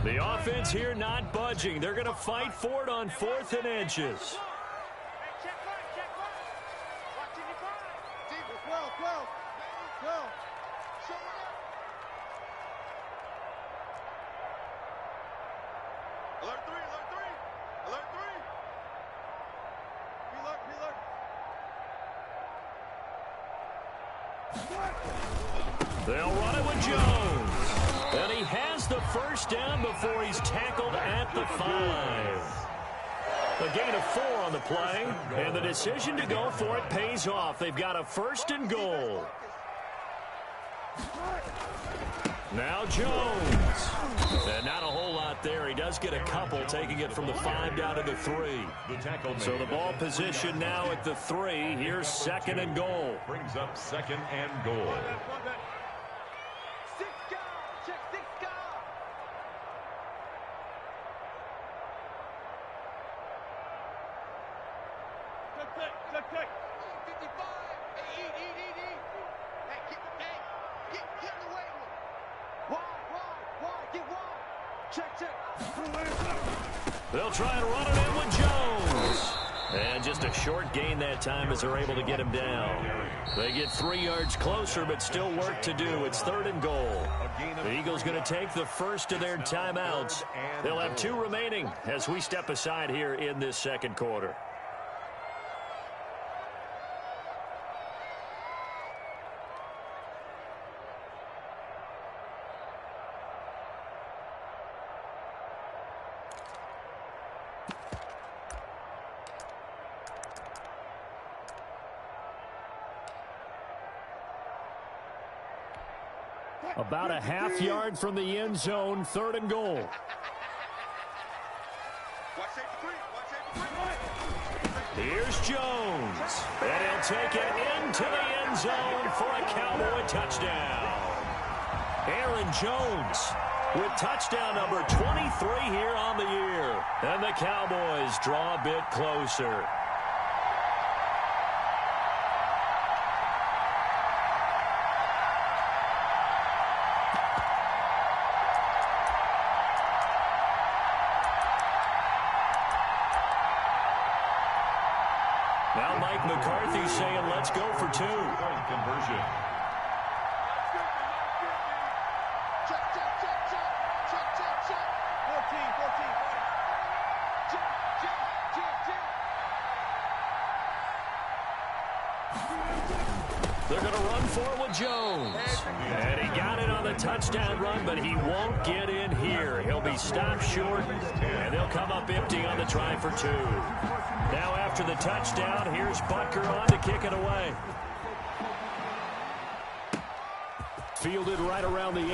The offense here not budging. They're going to fight for it on 4th and inches. They'll run it with Jones. And he has the first down before he's tackled at the 5. A gain of 4 on the play, and the decision to go for it pays off. They've got a 1st and goal. Now Jones. And not a whole lot there. He does get a couple, taking it from the 5 down to the 3. So the ball position now at the 3. Here's 2nd and goal. Brings up 2nd and goal. They'll try and run it in with Jones. And just a short gain that time as they're able to get him down. They get 3 yards closer, but still work to do. It's 3rd and goal. The Eagles going to take the first of their timeouts. They'll have 2 remaining as we step aside here in this second quarter. About a half yard from the end zone, 3rd and goal. Here's Jones. And he'll take it into the end zone for a Cowboy touchdown. Aaron Jones with touchdown number 23 here on the year. And the Cowboys draw a bit closer. McCarthy saying, let's go for 2. Point conversion. They're going to run forward with Jones. And he got it on the touchdown run, but he won't get in here. He'll be stopped short, and they'll come up empty on the try for 2. Now after the touchdown, here's Butker on to kick it away. Fielded right around the 8.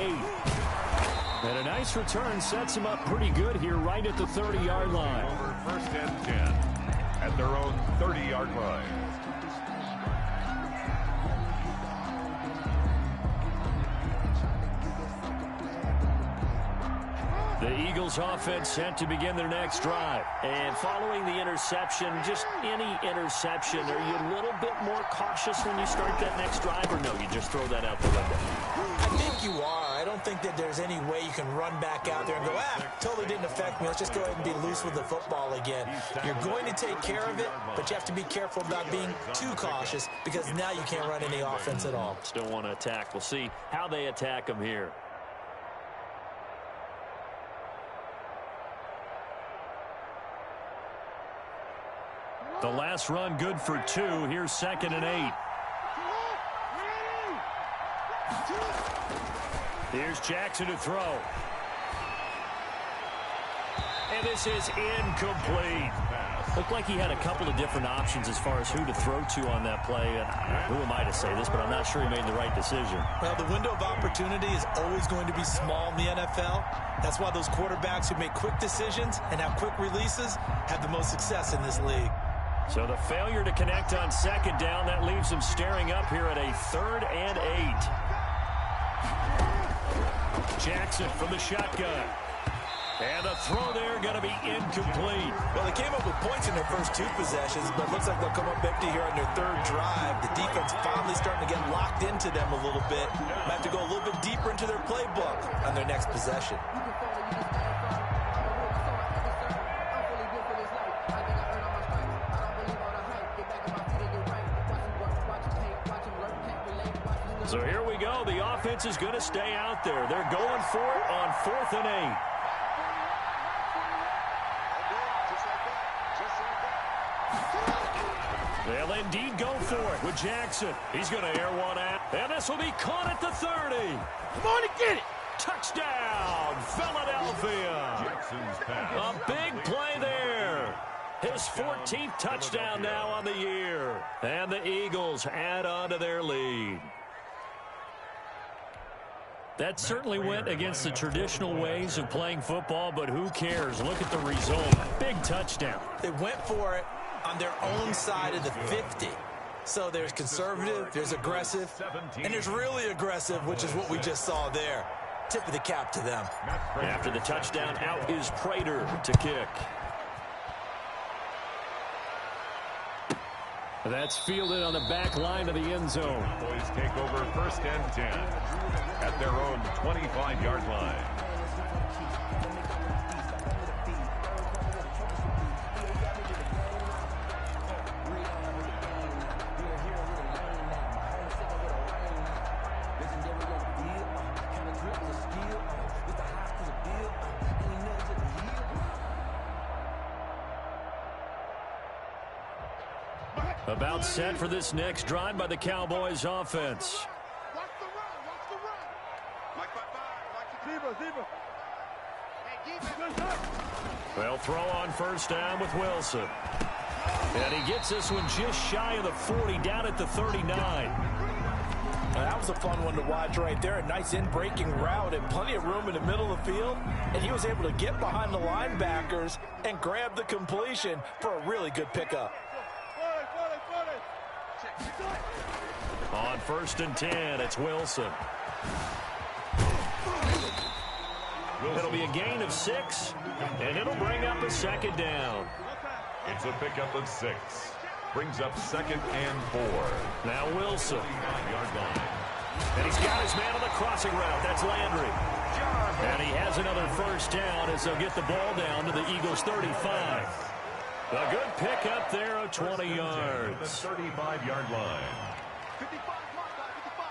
And a nice return sets him up pretty good here right at the 30-yard line. Over first and 10 at their own 30-yard line. The Eagles offense set to begin their next drive. And following the interception, just any interception, are you a little bit more cautious when you start that next drive, or no, you just throw that out the window? I think you are. I don't think that there's any way you can run back out there and go, totally didn't affect me. Let's just go ahead and be loose with the football again. You're going to take care of it, but you have to be careful about being too cautious because now you can't run any offense at all. Still want to attack. We'll see how they attack them here. The last run good for 2. Here's 2nd and 8. Here's Jackson to throw. And this is incomplete. Looked like he had a couple of different options as far as who to throw to on that play. And who am I to say this, but I'm not sure he made the right decision. Well, the window of opportunity is always going to be small in the NFL. That's why those quarterbacks who make quick decisions and have quick releases have the most success in this league. So the failure to connect on 2nd down, that leaves him staring up here at a 3rd and 8. Jackson from the shotgun. And the throw there going to be incomplete. Well, they came up with points in their first 2 possessions, but it looks like they'll come up empty here on their 3rd drive. The defense finally starting to get locked into them a little bit. Might have to go a little bit deeper into their playbook on their next possession. So here we go. The offense is going to stay out there. They're going for it on 4th and 8. They'll indeed go for it with Jackson. He's going to air one out. And this will be caught at the 30. Come on and get it. Touchdown, Philadelphia. Jackson's pass. A big play there. His 14th touchdown now on the year. And the Eagles add on to their lead. That certainly went against the traditional ways of playing football, but who cares? Look at the result. Big touchdown. They went for it on their own side of the 50. So there's conservative, there's aggressive, and there's really aggressive, which is what we just saw there. Tip of the cap to them. After the touchdown, out is Prater to kick. That's fielded on the back line of the end zone. Boys take over 1st and 10 at their own 25-yard line. About set for this next drive by the Cowboys offense. They'll throw on 1st down with Wilson. And he gets this one just shy of the 40, down at the 39. That was a fun one to watch right there. A nice in-breaking route and plenty of room in the middle of the field. And he was able to get behind the linebackers and grab the completion for a really good pickup. On 1st and 10, it's Wilson. It'll be a gain of 6, and it'll bring up a 2nd down. It's a pickup of 6. Brings up 2nd and 4. Now Wilson. And he's got his man on the crossing route. That's Landry. And he has another 1st down as they'll get the ball down to the Eagles' 35. A good pickup there of 20 yards. The 35-yard line. 55, mark by 55.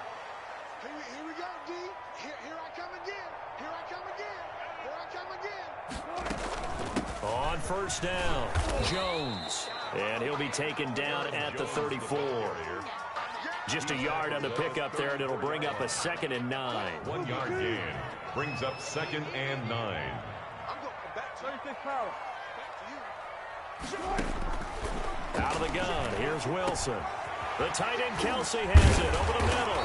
Here we go, D. Here I come again. Here I come again. Here I come again. On first down, Jones. And he'll be taken down at the 34. Just a yard on the pickup there, and it'll bring up a 2nd and 9. 1 yard gain. Brings up 2nd and 9. I'm going back 36 power. Out of the gun, here's Wilson. The tight end Kelsey has it over the middle.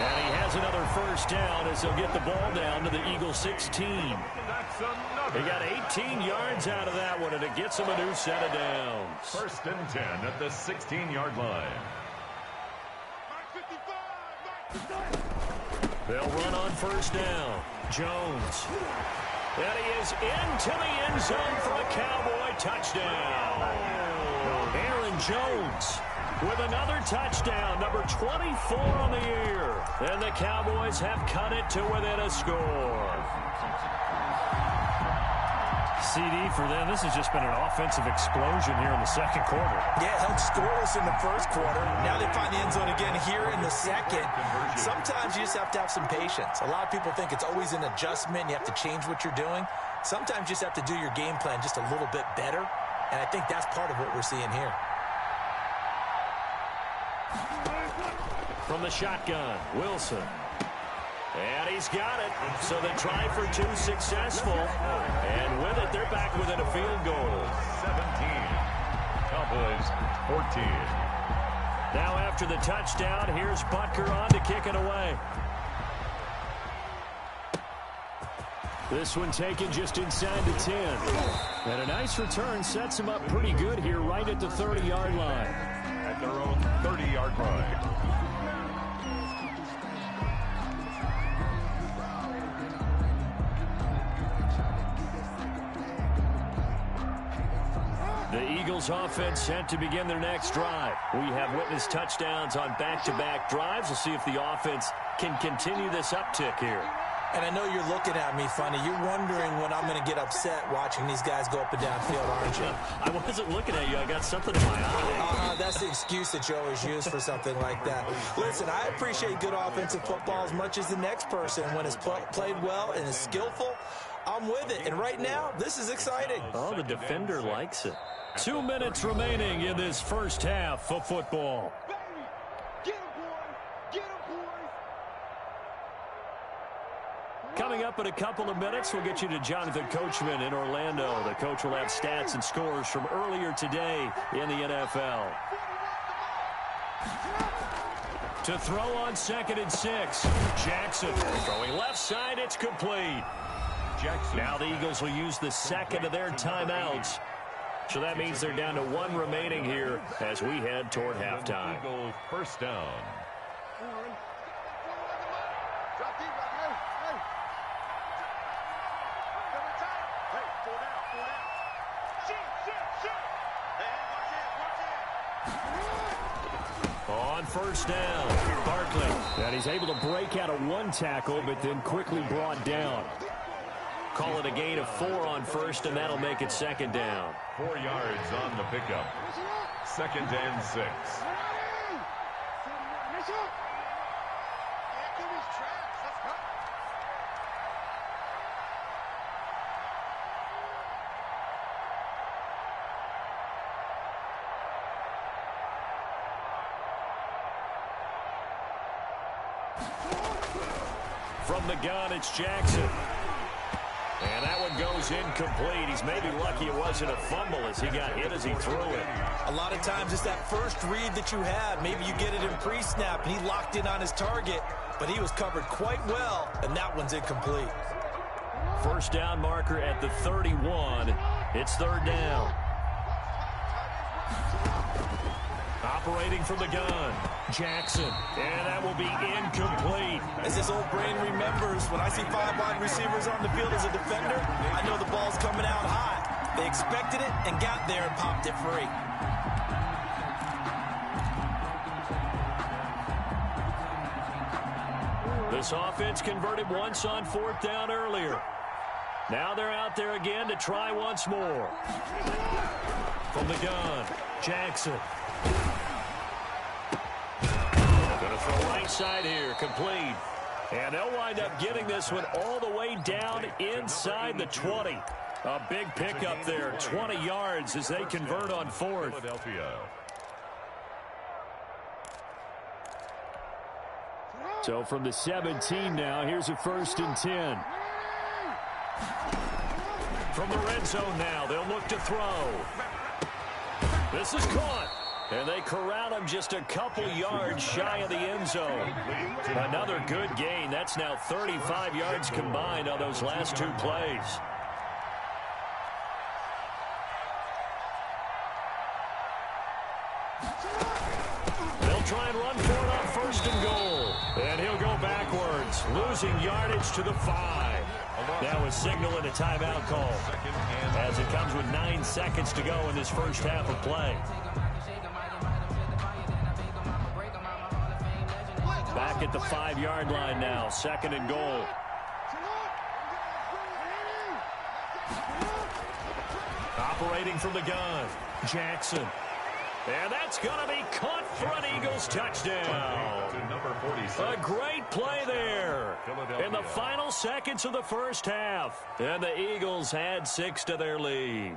And he has another first down as he'll get the ball down to the Eagles 16. He got 18 yards out of that one, and it gets him a new set of downs. 1st and 10 at the 16-yard line. They'll run on first down. Jones. And he is into the end zone for a Cowboy touchdown. Aaron Jones with another touchdown, number 24 on the year. And the Cowboys have cut it to within a score. CD for them, this has just been an offensive explosion here in the second quarter. Yeah, held scoreless in the first quarter. Now they find the end zone again here in the second. Sometimes you just have to have some patience. A lot of people think it's always an adjustment. You have to change what you're doing. Sometimes you just have to do your game plan just a little bit better. And I think that's part of what we're seeing here. From the shotgun, Wilson. And he's got it. So the try for 2 successful. And with it, they're back within a field goal. 17. Cowboys 14. Now after the touchdown, here's Butker on to kick it away. This one taken just inside the 10. And a nice return sets him up pretty good here right at the 30-yard line. At their own 30-yard line. The Eagles offense set to begin their next drive. We have witnessed touchdowns on back-to-back drives. We'll see if the offense can continue this uptick here. And I know you're looking at me funny. You're wondering when I'm going to get upset watching these guys go up and down field, aren't you? I wasn't looking at you. I got something in my eye. That's the excuse that you always use for something like that. Listen, I appreciate good offensive football as much as the next person. When it's played well and is skillful, I'm with it. And right now, this is exciting. Oh, the defender likes it. 2 minutes remaining in this first half of football. Coming up in a couple of minutes, we'll get you to Jonathan Coachman in Orlando. The coach will have stats and scores from earlier today in the NFL. To throw on 2nd and 6. Jackson throwing left side. It's complete. Jackson. Now the Eagles will use the second of their timeouts. So that means they're down to 1 remaining here as we head toward halftime. Eagles first down. On first down, Barkley. And he's able to break out of 1 tackle, but then quickly brought down. Call it a gain of 4 on first, and that'll make it 2nd down. 4 yards on the pickup. 2nd and 6. From the gun, it's Jackson. And that one goes incomplete. He's maybe lucky it wasn't a fumble as he got hit as he threw it. A lot of times it's that first read that you have. Maybe you get it in pre-snap, and he locked in on his target, but he was covered quite well, and that one's incomplete. First down marker at the 31. It's 3rd down. Operating from the gun, Jackson. And that will be incomplete. As his old brain remembers, when I see 5 wide receivers on the field as a defender, I know the ball's coming out high. They expected it and got there and popped it free. This offense converted once on 4th down earlier. Now they're out there again to try once more. From the gun, Jackson. Going to throw right side here, complete. And they'll wind up getting this one all the way down inside the 20. A big pickup there, 20 yards as they convert on fourth. So from the 17 now, here's a 1st and 10. From the red zone now, they'll look to throw. This is caught. And they corral him just a couple yards shy of the end zone. Another good gain. That's now 35 yards combined on those last 2 plays. They'll try and run for it on 1st and goal. And he'll go backwards, losing yardage to the 5. That was signaling a timeout call as it comes with 9 seconds to go in this first half of play. Back at the 5-yard line now, 2nd and goal. Operating from the gun, Jackson. And that's going to be caught for an Eagles touchdown. A great play there in the final seconds of the first half. And the Eagles had 6 to their lead.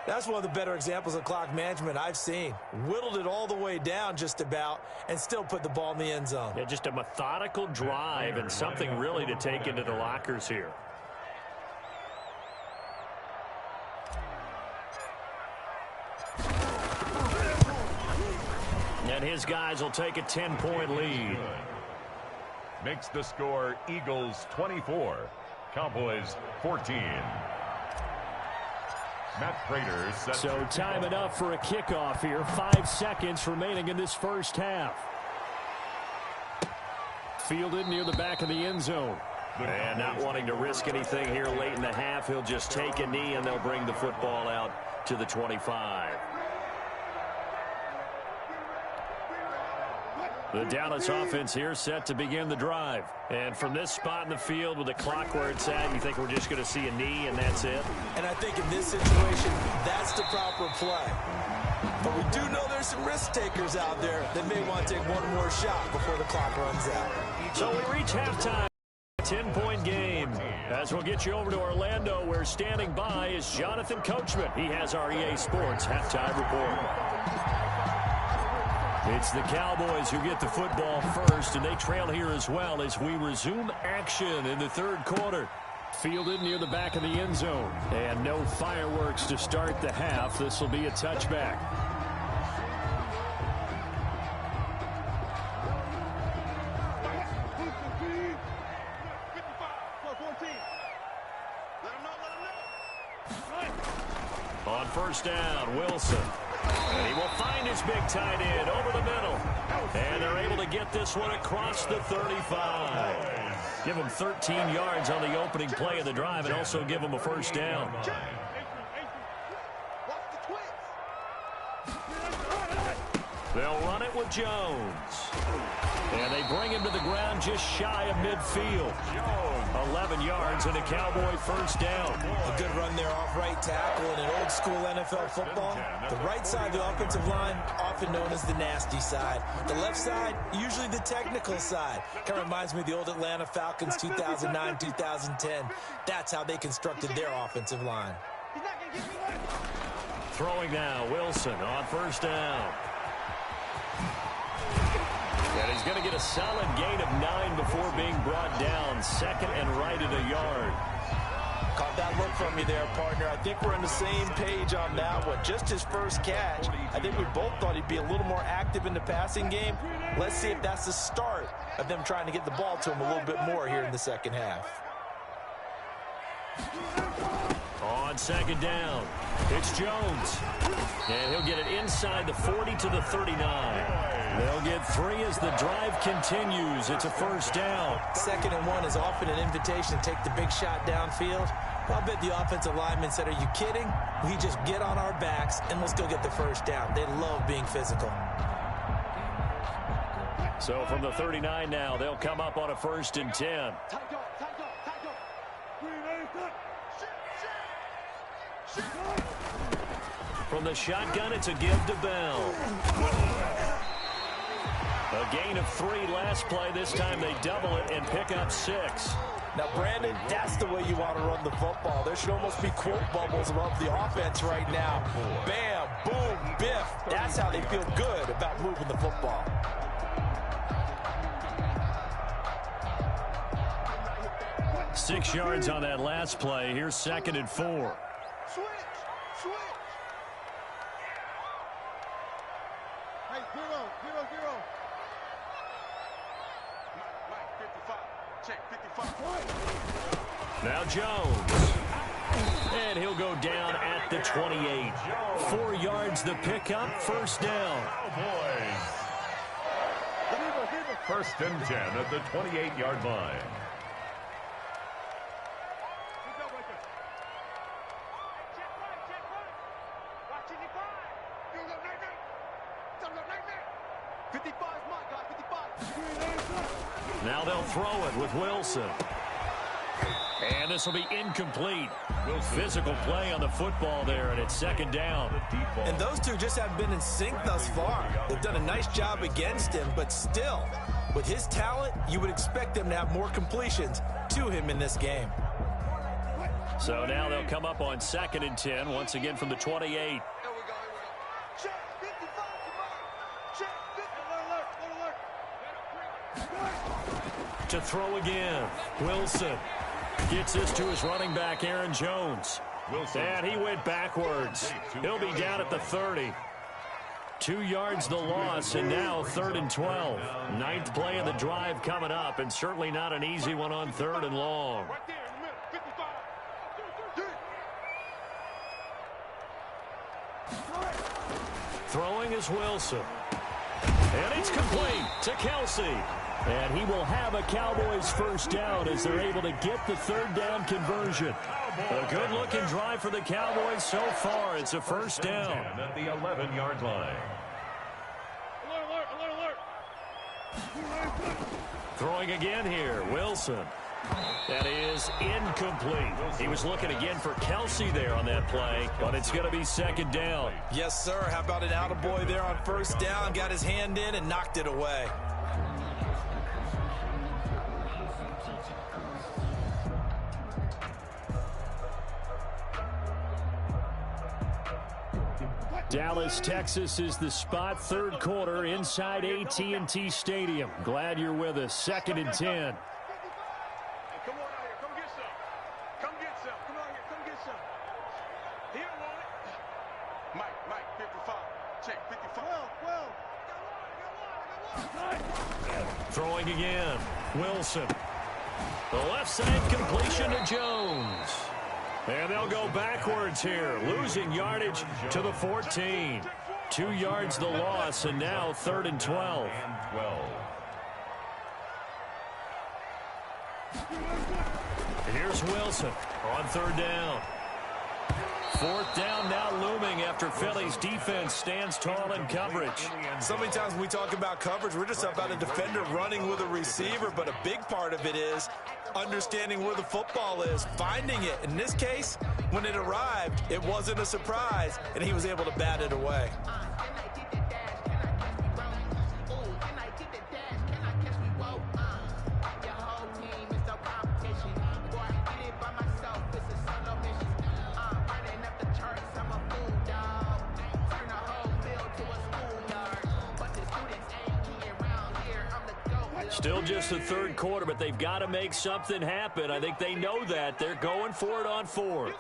That's one of the better examples of clock management I've seen. Whittled it all the way down just about and still put the ball in the end zone. Yeah, just a methodical drive and something really to take into the lockers here. And his guys will take a 10-point lead. Makes the score Eagles 24, Cowboys 14. Matt Prater set. So time enough for a kickoff here. 5 seconds remaining in this first half. Fielded near the back of the end zone. And not wanting to risk anything here late in the half, he'll just take a knee and they'll bring the football out to the 25. The Dallas offense here set to begin the drive. And from this spot in the field with the clock where it's at, you think we're just going to see a knee and that's it? And I think in this situation, that's the proper play. But we do know there's some risk takers out there that may want to take one more shot before the clock runs out. So we reach halftime. 10-point game. As we'll get you over to Orlando, where standing by is Jonathan Coachman. He has our EA Sports halftime report. It's the Cowboys who get the football first, and they trail here as well as we resume action in the third quarter. Fielded near the back of the end zone. And no fireworks to start the half. This will be a touchback. On first down, Wilson. And he will find his big tight end over the middle. And they're able to get this one across the 35. Give him 13 yards on the opening play of the drive and also give him a first down. They'll run it with Jones. And they bring him to the ground just shy of midfield. 11 yards and a Cowboy first down. A good run there off right tackle in an old school NFL football. The right side of the offensive line, often known as the nasty side. The left side, usually the technical side. Kind of reminds me of the old Atlanta Falcons 2009, 2010. That's how they constructed their offensive line. Throwing now, Wilson on first down. And he's going to get a solid gain of 9 before being brought down. Second and right at a yard. Caught that look from you there, partner. I think we're on the same page on that one. Just his first catch. I think we both thought he'd be a little more active in the passing game. Let's see if that's the start of them trying to get the ball to him a little bit more here in the second half. On second down, it's Jones. And he'll get it inside the 40 to the 39. They'll get 3 as the drive continues. It's a first down. 2nd and 1 is often an invitation to take the big shot downfield. I'll bet the offensive lineman said, are you kidding? We just get on our backs and let's go get the first down. They love being physical. So from the 39 now, they'll come up on a 1st and 10. From the shotgun, it's a give to Bell. A gain of 3 last play. This time they double it and pick up 6. Now, Brandon, that's the way you want to run the football. There should almost be quote bubbles above the offense right now. Bam, boom, biff. That's how they feel good about moving the football. Six yards on that last play. Here's 2nd and 4. Switch. Hey, 0. Right, 55. Check, 55. Now Jones. And he'll go down at the 28. 4 yards the pickup, first down. First and 10 at the 28-yard line. Now they'll throw it with Wilson. And this will be incomplete. Physical play on the football there, and it's 2nd down. And those two just haven't been in sync thus far. They've done a nice job against him, but still, with his talent, you would expect them to have more completions to him in this game. So now they'll come up on 2nd and 10, once again from the 28. To throw again, Wilson gets this to his running back, Aaron Jones. And he went backwards. He'll be down at the 30. 2 yards the loss, and now 3rd and 12. 9th play of the drive coming up, and certainly not an easy one on 3rd and long. Throwing is Wilson. And it's complete to Kelsey. And he will have a Cowboys first down as they're able to get the 3rd down conversion. A good-looking drive for the Cowboys so far. It's a first down. At the 11-yard line. Throwing again here, Wilson. That is incomplete. He was looking again for Kelsey there on that play, but it's going to be 2nd down. Yes, sir. How about an attaboy there on first down? Got his hand in and knocked it away. Dallas, Texas is the spot. 3rd quarter inside AT&T Stadium. Glad you're with us. 2nd and 10. Come on out here. Come get some. Come get some. Come on here. Come get some. He don't want it. Mike, 55. Check, 55. Well. Throwing again. Wilson. The left side completion to Jones. And they'll go backwards here, losing yardage to the 14. 2 yards the loss, and now 3rd and 12. Here's Wilson on 3rd down. 4th down now looming after Philly's defense stands tall in coverage. So many times when we talk about coverage, we're just about a defender running with a receiver, but a big part of it is understanding where the football is, finding it. In this case, when it arrived, it wasn't a surprise, and he was able to bat it away. Still just the 3rd quarter, but they've got to make something happen. I think they know that. They're going for it on 4th.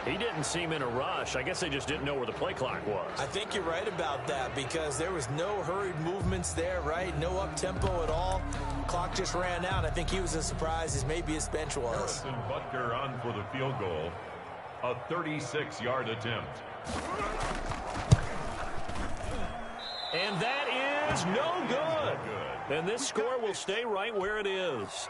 He didn't seem in a rush. I guess they just didn't know where the play clock was. I think you're right about that because there was no hurried movements there, right? No up-tempo at all. Clock just ran out. I think he was as surprised as maybe his bench was. Harrison Butker on for the field goal. A 36-yard attempt. And that is no good. And this score will stay right where it is.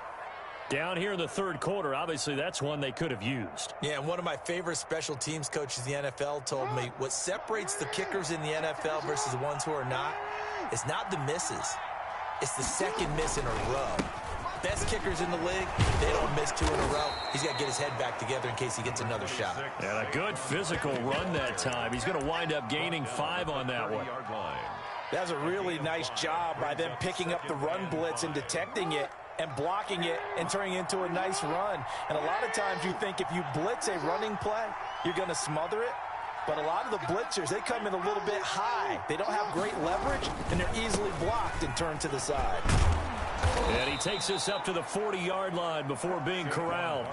Down here in the 3rd quarter, obviously that's one they could have used. Yeah, and one of my favorite special teams coaches in the NFL told me what separates the kickers in the NFL versus the ones who are not is not the misses. It's the second miss in a row. Best kickers in the league, they don't miss 2 in a row. He's got to get his head back together in case he gets another shot. And a good physical run that time. He's going to wind up gaining 5 on that one. That was a really nice job by them picking up the run blitz and detecting it and blocking it and turning it into a nice run. And a lot of times you think if you blitz a running play, you're going to smother it. But a lot of the blitzers, they come in a little bit high. They don't have great leverage, and they're easily blocked and turned to the side. And he takes us up to the 40-yard line before being corralled.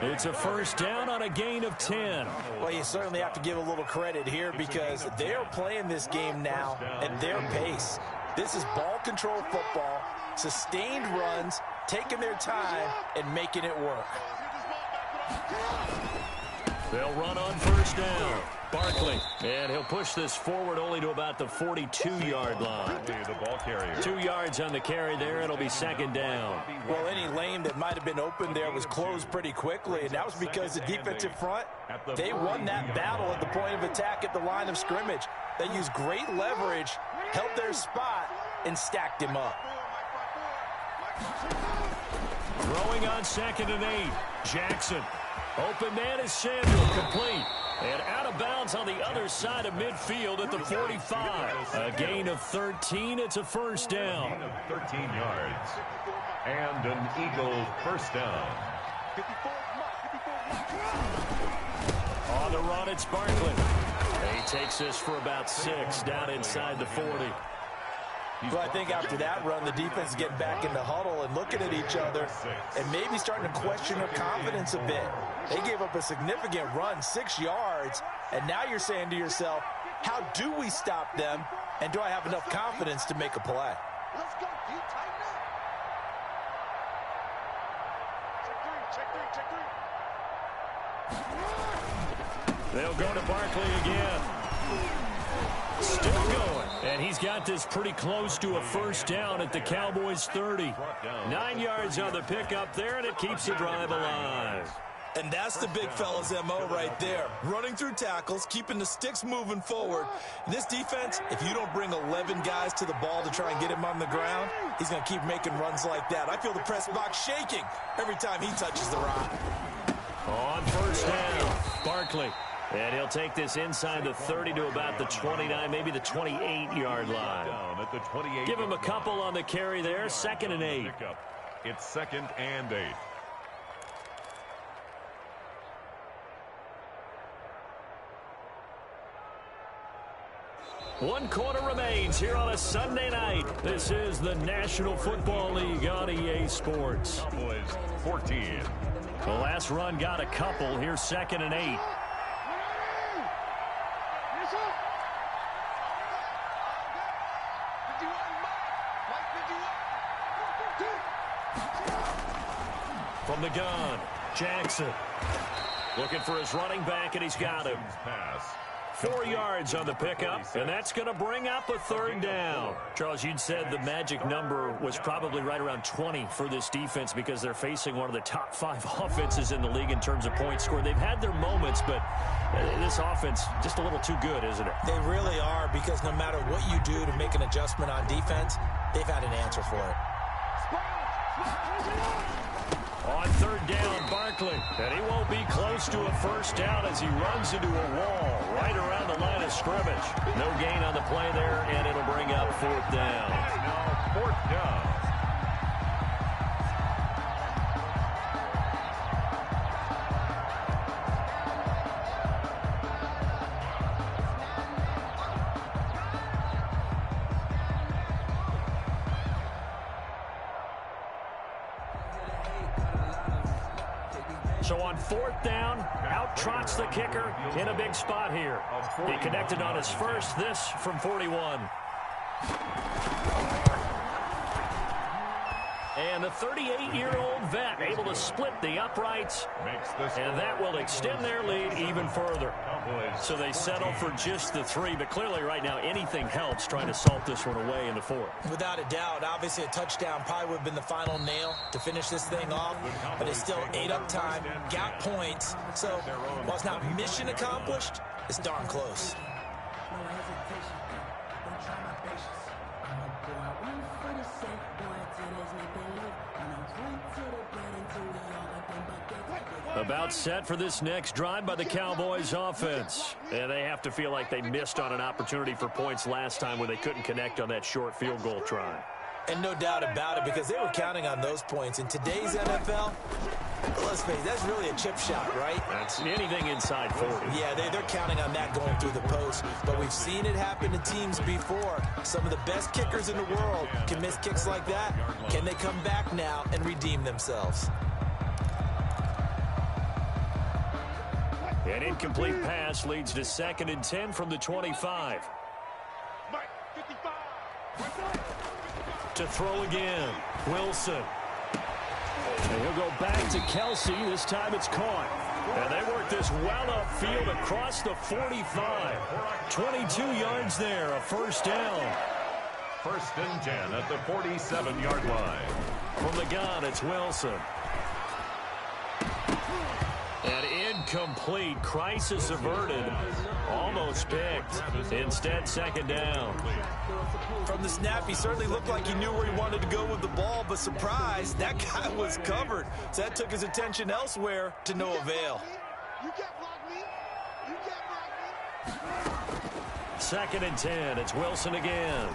It's a first down on a gain of 10. Well, you certainly have to give a little credit here because they're playing this game now at their pace. This is ball control football, sustained runs, taking their time, and making it work. They'll run on first down. Barkley, and he'll push this forward only to about the 42-yard line. The ball carrier. 2 yards on the carry there. It'll be second down. Well, any lane that might have been open there was closed pretty quickly, and that was because the defensive front, they won that battle at the point of attack at the line of scrimmage. They used great leverage, held their spot, and stacked him up. Throwing on 2nd and 8. Jackson. Open man is Samuel, complete. And out of bounds on the other side of midfield at the 45. A gain of 13. It's a first down. 13 yards. And an Eagle first down. On the run, it's Barkley. He takes this for about 6 down inside the 40. Well, I think after that run, the defense is getting back in the huddle and looking at each other and maybe starting to question their confidence a bit. They gave up a significant run, 6 yards, and now you're saying to yourself, how do we stop them, and do I have enough confidence to make a play? Let's go. You tighten up. Check three. They'll go to Barkley again. Still going. And he's got this pretty close to a first down at the Cowboys' 30. 9 yards on the pickup there, and it keeps the drive alive. And that's the big fella's MO right there. Running through tackles, keeping the sticks moving forward. And this defense, if you don't bring 11 guys to the ball to try and get him on the ground, he's going to keep making runs like that. I feel the press box shaking every time he touches the rock. On first down, Barkley. And he'll take this inside the 30 to about the 29, maybe the 28-yard line. At the 28. Give him a couple on the carry there, 2nd and 8. It's 2nd and 8. One quarter remains here on a Sunday night. This is the National Football League on EA Sports. Cowboys 14. The last run got a couple. Here's 2nd and 8. From the gun, Jackson. Looking for his running back, and he's got him. 4 yards on the pickup, and that's going to bring up a third down. Charles, you'd said the magic number was probably right around 20 for this defense because they're facing one of the top 5 offenses in the league in terms of points scored. They've had their moments, but this offense just a little too good, isn't it? They really are, because no matter what you do to make an adjustment on defense, they've had an answer for it. On third down, Barkley. And he won't be close to a first down as he runs into a wall right around the line of scrimmage. No gain on the play there, and it'll bring up 4th down. Now 4th down. So on 4th down, out trots the kicker in a big spot here. He connected on his first, this from 41. And the 38-year-old vet able to split the uprights, and that will extend their lead even further. So they settle for just the 3, but clearly right now anything helps trying to salt this one away in the 4th. Without a doubt, obviously a touchdown probably would have been the final nail to finish this thing off, but it's still ate up time, got points, so while it's not mission accomplished, it's darn close. About set for this next drive by the Cowboys offense. And they have to feel like they missed on an opportunity for points last time when they couldn't connect on that short field goal try. And no doubt about it, because they were counting on those points. In today's NFL, let's face it, that's really a chip shot, right? That's anything inside 40. Yeah, they're counting on that going through the post. But we've seen it happen to teams before. Some of the best kickers in the world can miss kicks like that. Can they come back now and redeem themselves? An incomplete pass leads to 2nd and 10 from the 25. To throw again, Wilson. And he'll go back to Kelsey. This time it's caught. And they work this well upfield across the 45. 22 yards there, a first down. 1st and 10 at the 47-yard line. From the gun, it's Wilson. And incomplete. Crisis averted. Almost picked. Instead, 2nd down. From the snap, he certainly looked like he knew where he wanted to go with the ball, but surprise, that guy was covered. So that took his attention elsewhere to no avail. You can't block me. You can't block me. 2nd and 10. It's Wilson again.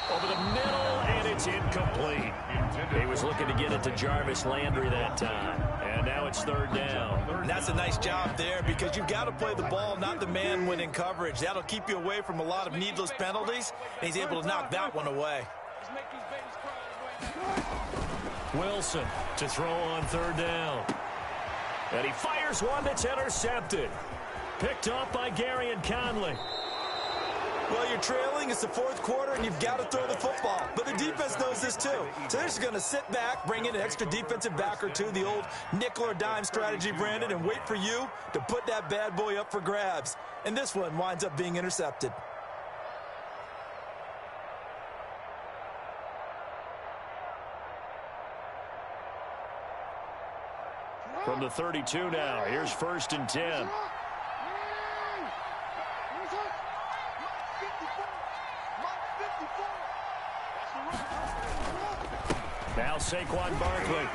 Over the middle, and it's incomplete. He was looking to get it to Jarvis Landry that time. And now it's 3rd down. And that's a nice job there, because you've got to play the ball, not the man when in coverage. That'll keep you away from a lot of needless penalties, and he's able to knock that one away. Wilson to throw on 3rd down. And he fires one that's intercepted. Picked off by Gary and Conley. Well, you're trailing. It's the 4th quarter, and you've got to throw the football. But the defense knows this, too. So they're just going to sit back, bring in an extra defensive back or two, the old nickel or dime strategy, Brandon, and wait for you to put that bad boy up for grabs. And this one winds up being intercepted. From the 32 now, here's 1st and 10. Now Saquon Barkley.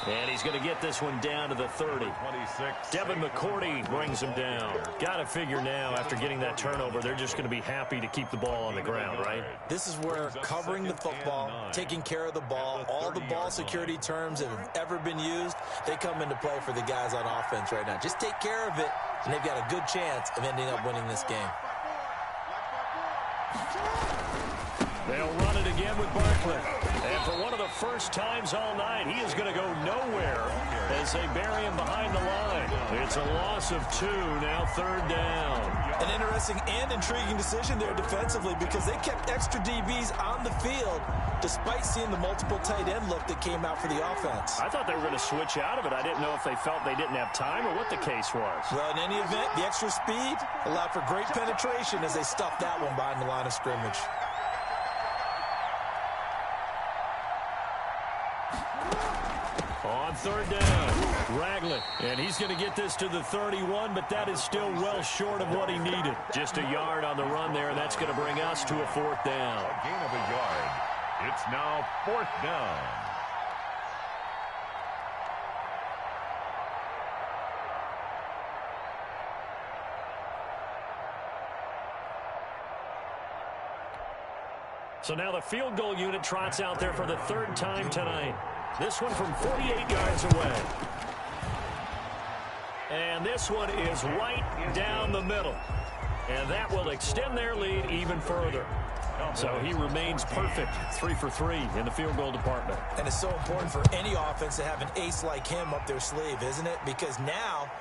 And he's going to get this one down to the 30. 26. Devin McCourty brings him down. Got to figure now, after getting that turnover, they're just going to be happy to keep the ball on the ground, right? This is where covering the football, taking care of the ball, all the ball security terms that have ever been used, they come into play for the guys on offense right now. Just take care of it, and they've got a good chance of ending up winning this game. They'll run it again with Barkley. And for one of the first times all night, he is going to go nowhere as they bury him behind the line. It's a loss of 2, now 3rd down. An interesting and intriguing decision there defensively, because they kept extra DBs on the field despite seeing the multiple tight end look that came out for the offense. I thought they were going to switch out of it. I didn't know if they felt they didn't have time or what the case was. Well, in any event, the extra speed allowed for great penetration as they stuffed that one behind the line of scrimmage. On 3rd down, Ragland, and he's going to get this to the 31, but that is still well short of what he needed. Just a yard on the run there, and that's going to bring us to a 4th down. A gain of a yard. It's now 4th down. So now the field goal unit trots out there for the 3rd time tonight. This one from 48 yards away. And this one is right down the middle. And that will extend their lead even further. So he remains perfect, 3 for 3 in the field goal department. And it's so important for any offense to have an ace like him up their sleeve, isn't it? Because now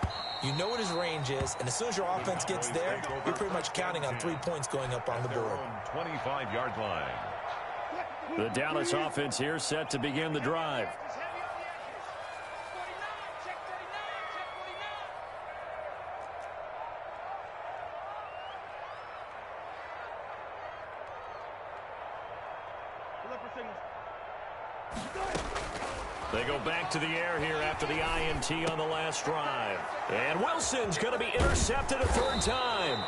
you know what his range is, and as soon as your offense gets there, you're pretty much counting on 3 points going up on the board. 25-yard line. The Dallas offense here set to begin the drive. They go back to the air here after the INT on the last drive. And Wilson's going to be intercepted a 3rd time.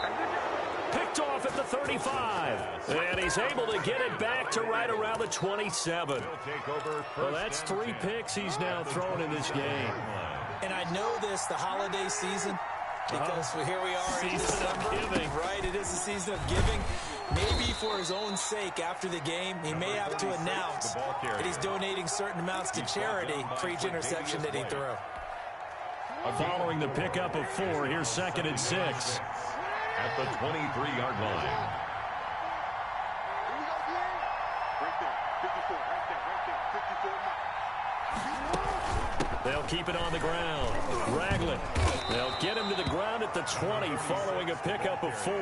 Picked off at the 35. And he's able to get it back to right around the 27. Well, that's 3 picks he's now thrown in this game. And I know this, the holiday season, because here we are in Season of giving. Right, it is the season of giving. Maybe for his own sake after the game, he may have to announce that he's donating certain amounts to charity for each interception that he threw. Following the pickup of 4, here's 2nd and 6. At the 23-yard line. They'll keep it on the ground. Ragland. They'll get him to the ground at the 20 following a pickup of 4.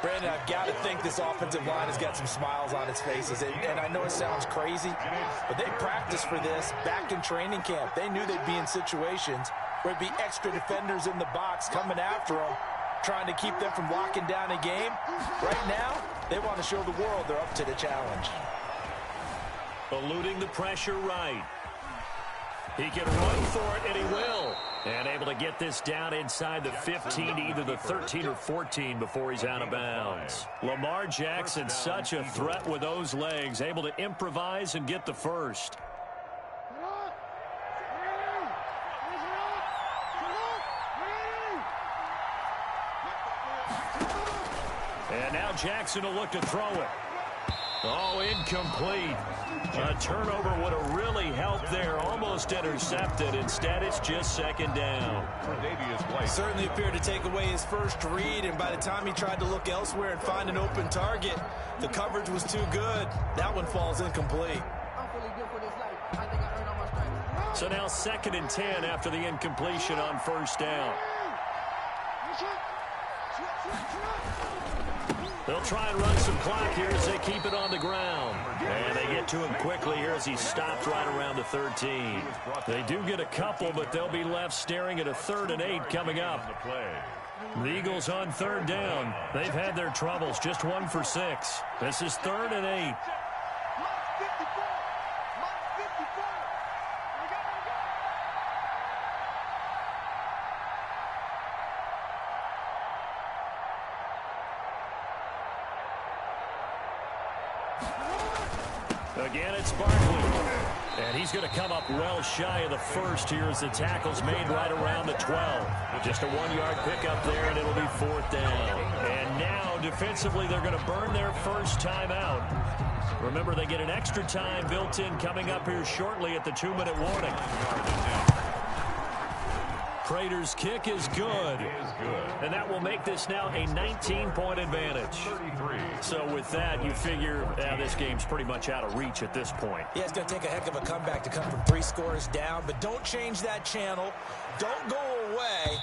Brandon, I've got to think this offensive line has got some smiles on its faces. And I know it sounds crazy, but they practiced for this back in training camp. They knew they'd be in situations where it'd be extra defenders in the box coming after them, trying to keep them from locking down a game. Right now, they want to show the world they're up to the challenge. Eluding the pressure right. He can run for it, and he will. And able to get this down inside the 15, either the 13 or 14 before he's out of bounds. Lamar Jackson, such a threat with those legs, able to improvise and get the first. And now Jackson will look to throw it. Oh, incomplete. A turnover would have really helped there. Almost intercepted. Instead, it's just 2nd down. Certainly appeared to take away his first read, and by the time he tried to look elsewhere and find an open target, the coverage was too good. That one falls incomplete. So now 2nd and 10 after the incompletion on 1st down. They'll try and run some clock here as they keep it on the ground. And they get to him quickly here as he stopped right around the 13. They do get a couple, but they'll be left staring at a 3rd and 8 coming up. The Eagles on 3rd down. They've had their troubles, just 1 for 6. This is 3rd and 8. Again, it's Barkley. And he's going to come up well shy of the first here as the tackle's made right around the 12. Just a 1-yard pickup there, and it'll be 4th down. And now, defensively, they're going to burn their first timeout. Remember, they get an extra time built in coming up here shortly at the 2-minute warning. Prater's kick is good. And that will make this now a 19-point advantage. So with that, you figure this game's pretty much out of reach at this point. Yeah, it's going to take a heck of a comeback to come from 3 scores down, but don't change that channel. Don't go away.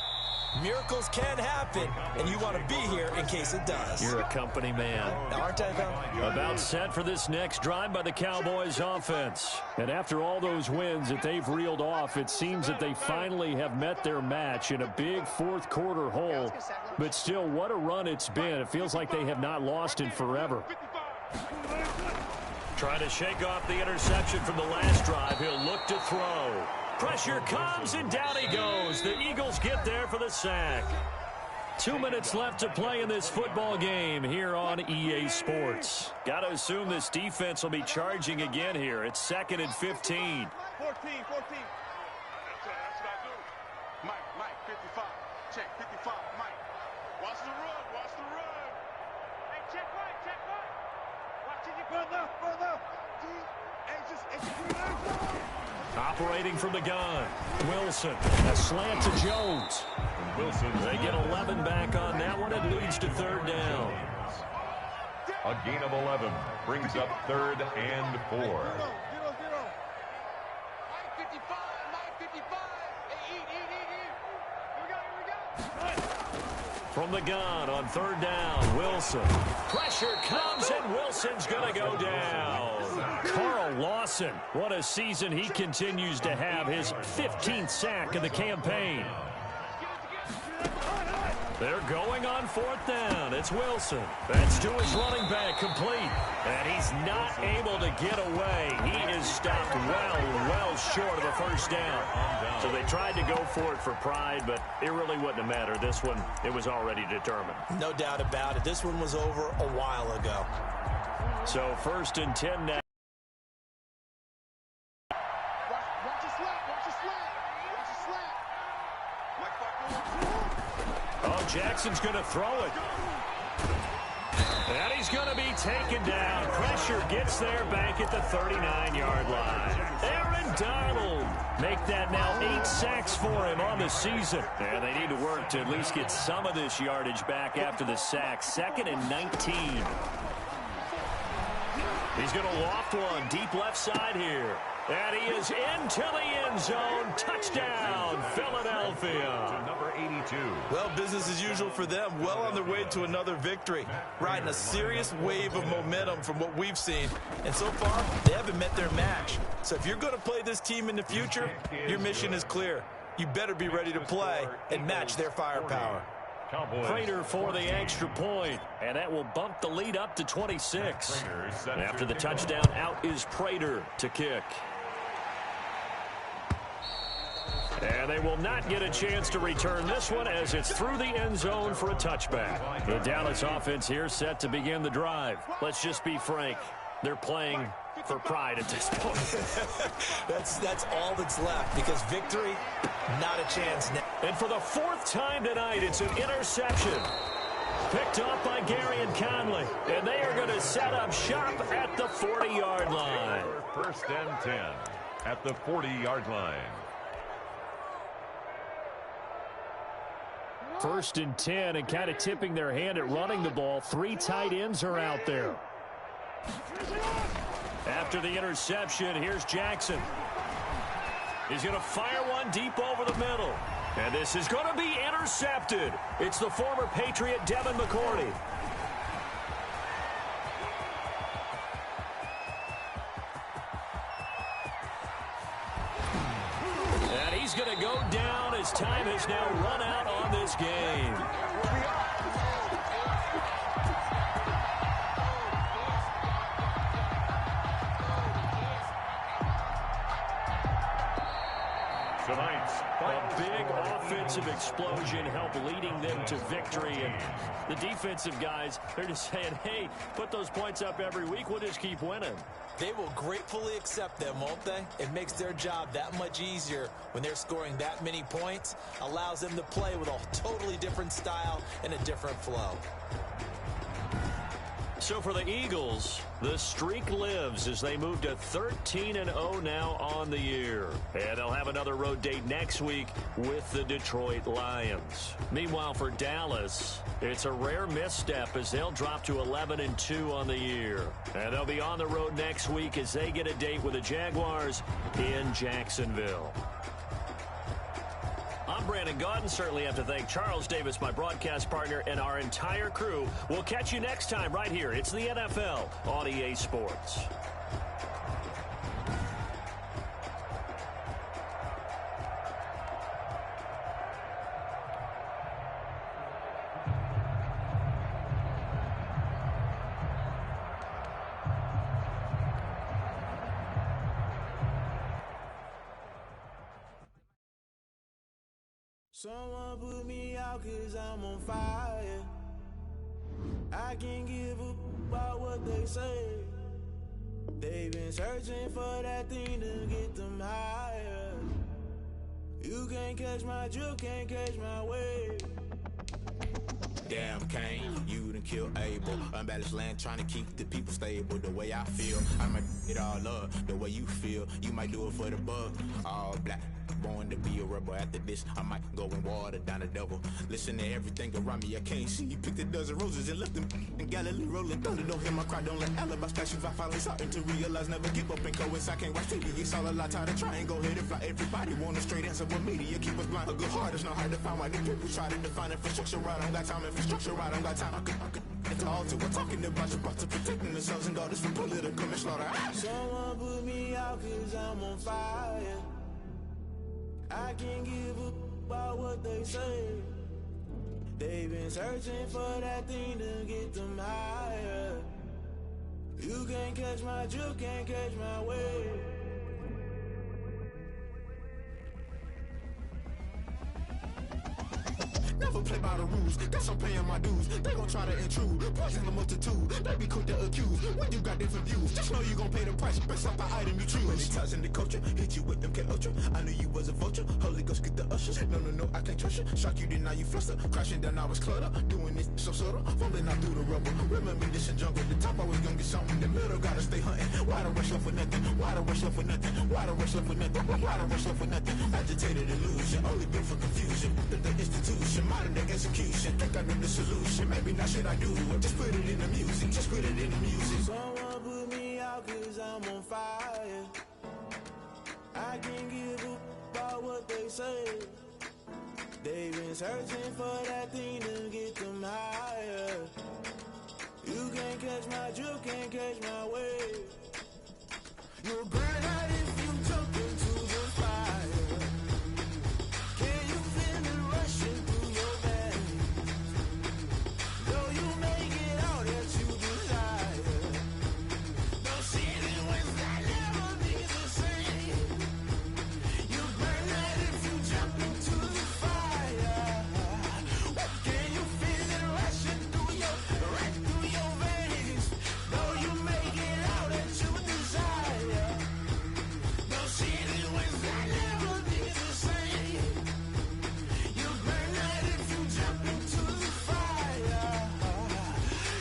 Miracles can happen, and you want to be here in case it does. You're a company man. Aren't I, though? About set for this next drive by the Cowboys offense. And after all those wins that they've reeled off, it seems that they finally have met their match in a big 4th quarter hole. But still, what a run it's been. It feels like they have not lost in forever. Trying to shake off the interception from the last drive. He'll look to throw. Pressure comes, and down he goes. The Eagles get there for the sack. 2 minutes left to play in this football game here on EA Sports. Got to assume this defense will be charging again here. It's 2nd and 15. 14. That's what I do. Mike, 55. Check, 55. Mike. Watch the run. Hey, check one. Watch it. Run up. Operating from the gun. Wilson. A slant to Jones. They get 11 back on that one. It leads to 3rd down. A gain of 11 brings up 3rd and 4. Mike 55. Hey, eat. From the gun on 3rd down, Wilson. Pressure comes, and Wilson's going to go down. Carl Lawson, what a season he continues to have. His 15th sack of the campaign. They're going on 4th down. It's Wilson. That's to his running back, complete. And he's not able to get away. He is stopped well short of the first down. So they tried to go for it for pride, but it really wouldn't have mattered. This one, it was already determined. No doubt about it. This one was over a while ago. So 1st and 10 now. Watch your slap. Watch your slap. Watch your slap. Oh, Jackson's going to throw it. And he's going to be taken down. Pressure gets there back at the 39-yard line. Aaron Donald make that now 8 sacks for him on the season. And they need to work to at least get some of this yardage back after the sack. 2nd and 19. He's going to loft one deep left side here. And he is into the end zone. Touchdown, Philadelphia. Number 82. Well, business as usual for them. Well on their way to another victory. Riding a serious wave of momentum from what we've seen. And so far, they haven't met their match. So if you're going to play this team in the future, your mission is clear. You better be ready to play and match their firepower. Prater for the extra point, and that will bump the lead up to 26. After the touchdown, out is Prater to kick. And they will not get a chance to return this one as it's through the end zone for a touchback. The Dallas offense here set to begin the drive. Let's just be frank. They're playing for pride at this point. That's all that's left because victory, not a chance now. And for the 4th time tonight, it's an interception. Picked off by Gary and Conley. And they are going to set up shop at the 40-yard line. 1st and 10 at the 40-yard line. 1st and 10, and kind of tipping their hand at running the ball. 3 tight ends are out there. After the interception, here's Jackson. He's going to fire one deep over the middle. And this is going to be intercepted. It's the former Patriot Devin McCourty. And he's going to go down as time has now run out on this game. A big offensive explosion helped leading them to victory. And the defensive guys, they're just saying, hey, put those points up every week. We'll just keep winning. They will gratefully accept them, won't they? It makes their job that much easier when they're scoring that many points. Allows them to play with a totally different style and a different flow. So for the Eagles, the streak lives as they move to 13-0 now on the year. And they'll have another road date next week with the Detroit Lions. Meanwhile, for Dallas, it's a rare misstep as they'll drop to 11-2 on the year. And they'll be on the road next week as they get a date with the Jaguars in Jacksonville. I'm Brandon Gaudin. Certainly have to thank Charles Davis, my broadcast partner, and our entire crew. We'll catch you next time right here. It's the NFL on EA Sports. Someone put me out 'cause I'm on fire. I can't give up about what they say. They've been searching for that thing to get them higher. You can't catch my drift, can't catch my wave. Damn Kane, you done killed Abel. Unbalanced land trying to keep the people stable. The way I feel, I might it all up. The way you feel, you might do it for the bug. All black, born to be a rebel. After this, I might go and water down the devil. Listen to everything around me, I can't see. Picked a dozen roses and left them in Galilee rolling thunder. Don't hear my cry, don't let alibi statues. I finally starting to realize never give up and coincide. I can't watch TV, it's all a lot. Tired of trying, go ahead and fly. Everybody want a straight answer, but media keep us blind. A good heart is not hard to find. Why the people try to define infrastructure right? I don't got time, infrastructure right? I don't got time. I could it's all to we're talking about your to protecting the sons and daughters from political manslaughter. Someone put me out 'cause I'm on fire. I can't give up about what they say. They've been searching for that thing to get them higher. You can't catch my drift, can't catch my wave. Never play by the rules, guess I'm paying my dues. They gon' try to intrude, poison the multitude. They be quick to accuse, when you got different views. Just know you gon' pay the price, based off the item you choose. When it's touching the culture, hit you with MK Ultra. I knew you was a vulture, Holy Ghost get the ushers. No, I can't trust you. Shock you, then now you fluster. Crashing down, I was clutter. Doing this so subtle, fumbling out through the rubble. Remember this in jungle, the top always gonna get something. The middle gotta stay hunting. Why the rush left for nothing? Why the rush left for nothing? Why the rush left for nothing? Why the rush left for nothing? Agitated illusion, only built for confusion. The institution, modern day execution. Think I know the solution. Maybe not shit I do. Just put it in the music. Just put it in the music. Someone put me out 'cause I'm on fire. I can't give up about what they say. They've been searching for that thing to get them higher. You can't catch my drift, can't catch my wave. You'll burn out if you jump into the fire. Can you feel it rushing through your veins? Though you make it all that you desire. Those ceiling winds that never be the same. You burn out if you jump into the fire. Can you feel it rushing through your veins? Though you make it all that you desire. Those ceiling winds that never be the same. You burn out if you jump into the fire.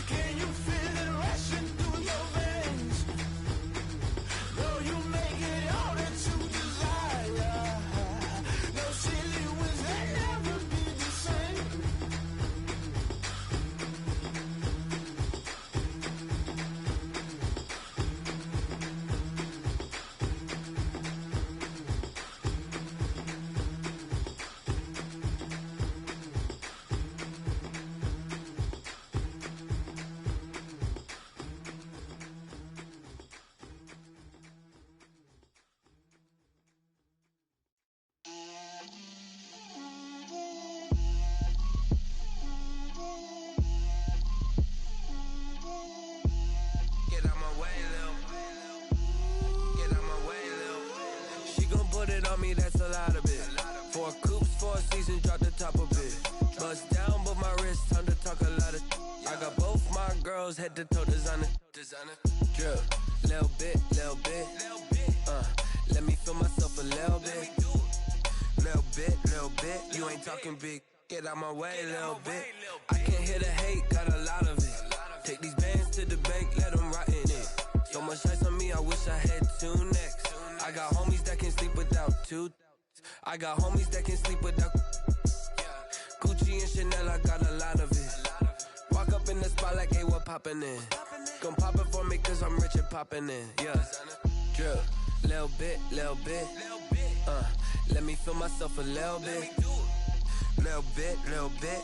Can you feel it rushing through your veins? Though you make it all that you desire. Those ceiling winds that never be the same. Get out my way, Lil. Get out my way, Lil. She gon' put it on me, that's a lot of it. 4 coops, 4 seasons, drop the top a bit. Bust down, but my wrist, time to talk a lot of. I got both my girls head to toe designer. Drip, little bit, little bit. Let me feel myself a little bit. Little bit. You ain't talking big. Get out my way, little bit. I can't hear the hate, got a lot of it. Take these bands to the bank, let them rot in it. So much ice on me, I wish I had 2 necks. I got homies that can sleep without 2. I got homies that can sleep without. Gucci and Chanel, I got a lot of it. Walk up in the spot like, hey, what poppin' in? Gon' pop it for me 'cause I'm rich and poppin' in. Yeah, drip, little bit. Let me feel myself a little bit. Little bit.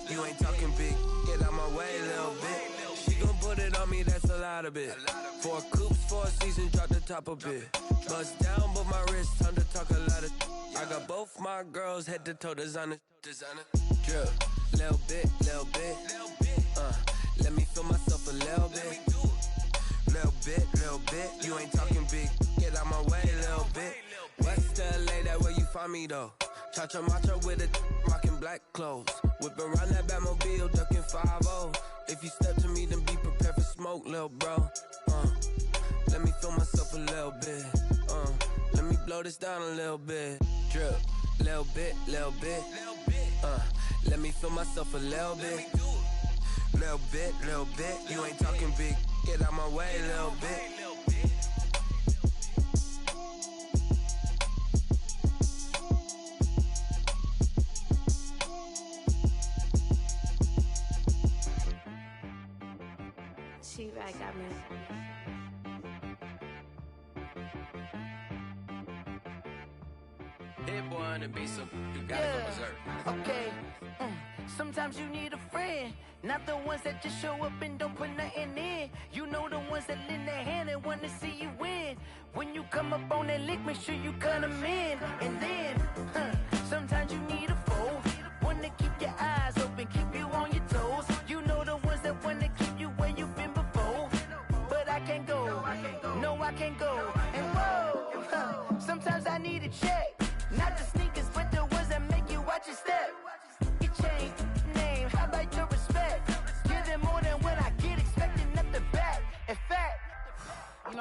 You ain't talking big. Get out my way, little bit. She gon' put it on me, that's a lot of it. 4 coops, 4 seasons, drop the top a bit. Bust down, but my wrist, time to talk a lot of. I got both my girls head to toe designer. Drip, little bit. Let me feel myself a little bit. Little bit. You ain't talking big. Get out my way, little bit. West LA, that where you find me though. Cha-cha macha with a rockin' black clothes. Whip around that Batmobile, ducking 5-0. If you step to me, then be prepared for smoke, lil' bro. Let me feel myself a little bit. Let me blow this down a little bit. Drip, little bit. Let me feel myself a little bit. Little bit. You ain't talking big. Get out my way, little bit. She right got me. Hit boy on the beat, so you gotta go berserk. Okay. Sometimes you need a friend, not the ones that just show up and don't put nothing in. You know the ones that lend their hand and wanna see you win. When you come up on that lick, make sure you cut them in. And then, sometimes you need a foe, one to keep your eyes open, keep you on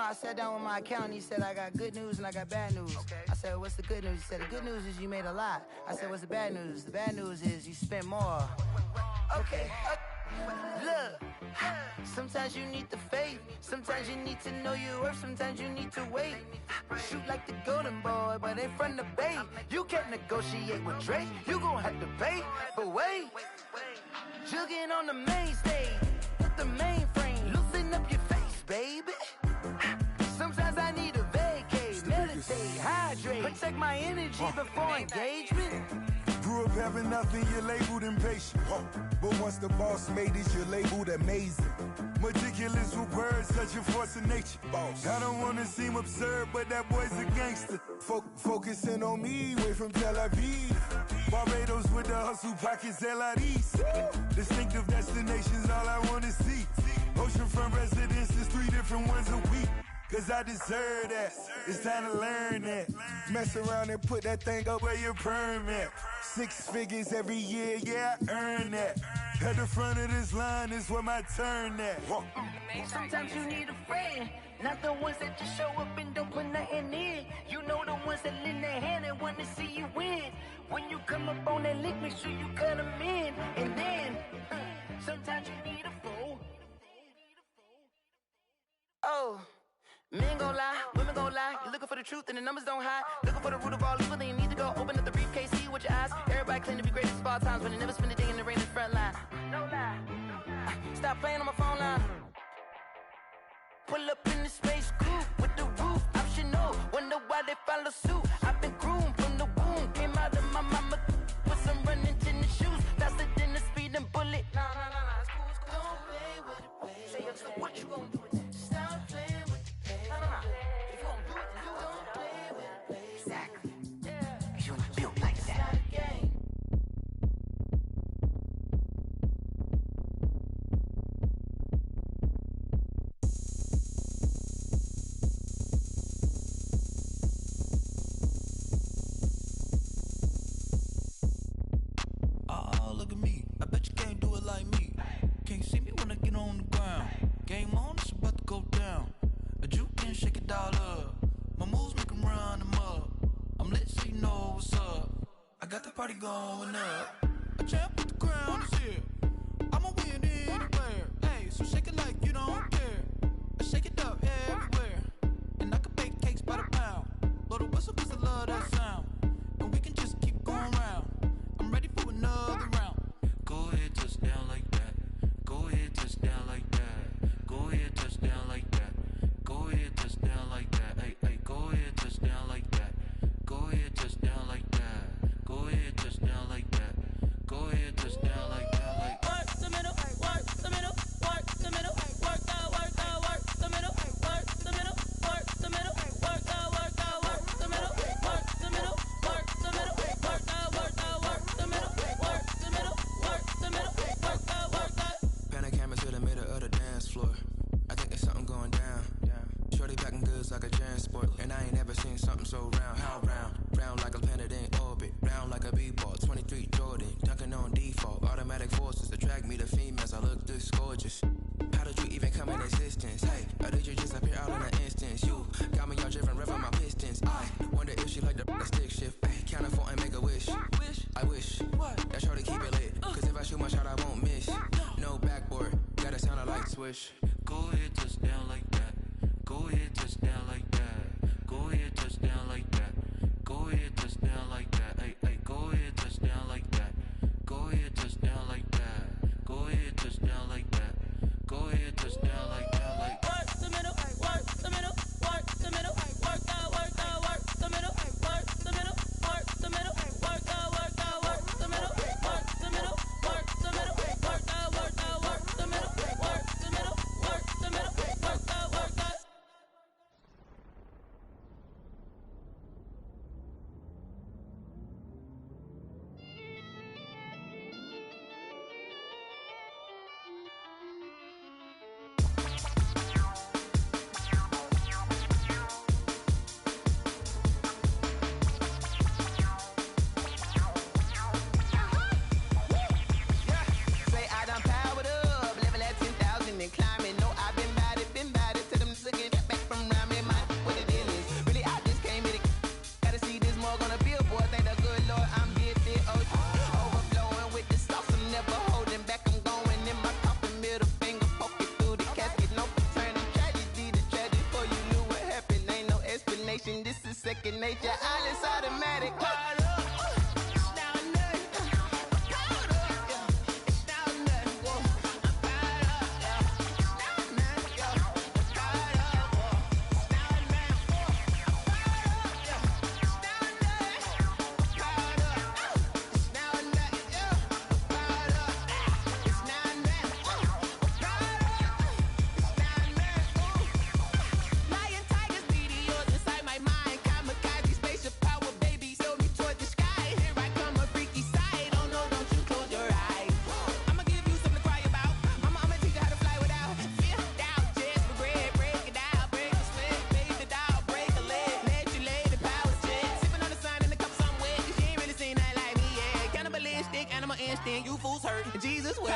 I sat down with my accountant. He said, I got good news and I got bad news. Okay. I said, what's the good news? He said, the good news is you made a lot. I said, what's the bad news? The bad news is you spent more. Okay. Look, sometimes you need the faith. Sometimes you need to know your worth. Sometimes you need to wait. Shoot like the golden boy, but ain't from the bay. You can't negotiate with Drake. You gon' have to pay. But wait, jugging on the main stage with the mainframe. Loosen up your face, baby. Sometimes I need a vacate, meditate, hydrate, protect my energy before engagement. Grew up having nothing, you're labeled impatient. But once the boss made it, you're labeled amazing. Meticulous with words, such a force of nature. I don't wanna seem absurd, but that boy's a gangster. Focusing on me, way from Tel Aviv. Barbados with the hustle pockets, LIDs. Distinctive destinations, all I wanna see. Oceanfront residences, 3 different ones a week. Cause I deserve that, it's time to learn that. Mess around and put that thing up where your permit. 6 figures every year, yeah, I earn that. At the front of this line is where my turn at. Sometimes you need a friend, not the ones that just show up and don't put nothing in. You know the ones that lend their hand and want to see you win. When you come up on that lick, make sure you cut them in. And then, sometimes you need a fool. Oh. Men gon' lie, women gon' lie. You're looking for the truth and the numbers don't hide. Looking for the root of all evil, then you need to go open up the briefcase, see with your eyes. Everybody claim to be greatest of all times, but they never spend a day in the rain in the front line. No lie. Stop playing on my phone line. Pull up in the space coupe with the roof optional. Wonder why they follow suit. I've been groomed from the womb. Came out of my mama with some running tennis shoes. Faster than the speeding bullet. Nah, it's cool, it's cool. Don't play with it, baby. Say up, so what you gon' do with it? Stop playing. If you gon' do it, then don't play with it, baby. Exactly. Cause you ain't built like that. Oh, look at me. I bet you can't do it like me. Can't see me when I get on the ground. Game on, it's about to go down. A juke and shake it all up. My moves make 'em run them up. I'm lit so you know what's up. I got the party going up. A champ with the crown is here. I'ma win anywhere. Hey, so shake it like you don't care. I shake it up everywhere. And I can bake cakes by the pound. Blow the whistle 'cause I love that sound. And we can just keep going round. I'm ready for another round. Go ahead, touch down like that. Go ahead, touch down like that. Go ahead, touch down like that. Go ahead, touch down like that. Hey, go ahead, touch down like that. Go ahead, touch down like that. Go ahead, touch down like that. Go ahead, touch down like that. Like work the middle, work the middle, work the middle, work the middle, work the middle, work the middle, work the middle, work the middle, work the middle, work the middle, work the middle, work the middle, work the middle, work the. Pan a camera to the middle of the dance floor. I think there's something going down. Shorty packing goods like a transport, and I ain't never seen something so round. How round? Round like a planet in orbit, round like a b-ball. 23 Jordan, dunking on default. Automatic forces attract me to females. I look this gorgeous. How did you even come in existence? Hey, or did you just appear out in an instance? You got me all driven, revving my pistons. I wonder if she like the stick shift. Hey, count it 4 and make a wish. I wish that shorty keep it lit. Cause if I shoot my shot, I won't miss. No backboard, gotta sound a light swish. go ahead, touch down like that. Go ahead, touch down like that. Go ahead, touch down like that. Go ahead, touch down like that. Hey, go ahead, touch down like that. Go ahead, touch down like that. Go ahead, touch down like that. Go ahead, touch down like that. Like work the middle, work the middle, work the middle, work the middle, work the middle, work the middle, work the middle, work the middle, work the middle, work the middle, work the middle, work the middle, work the middle, work the middle, work the second nature. All is automatic. You fools hurt. Jesus will.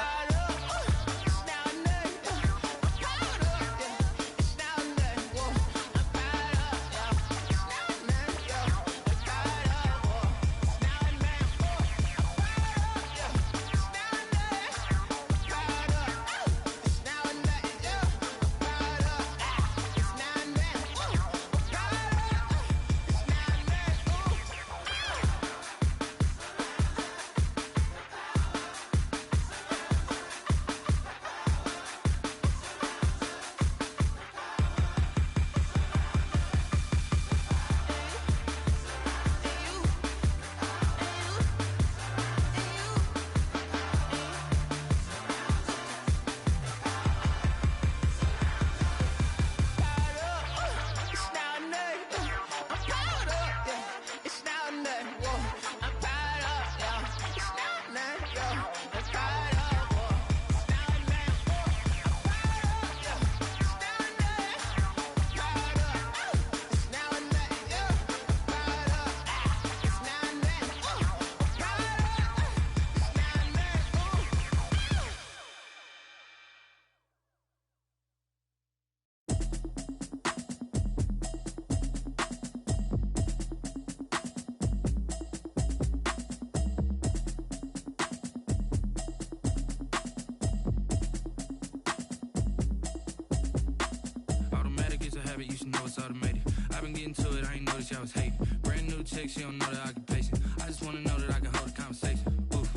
You should know it's automated. I've been getting to it, I ain't noticed y'all was hating. Brand new chick, she don't know the occupation. I just wanna know that I can hold a conversation. Oof,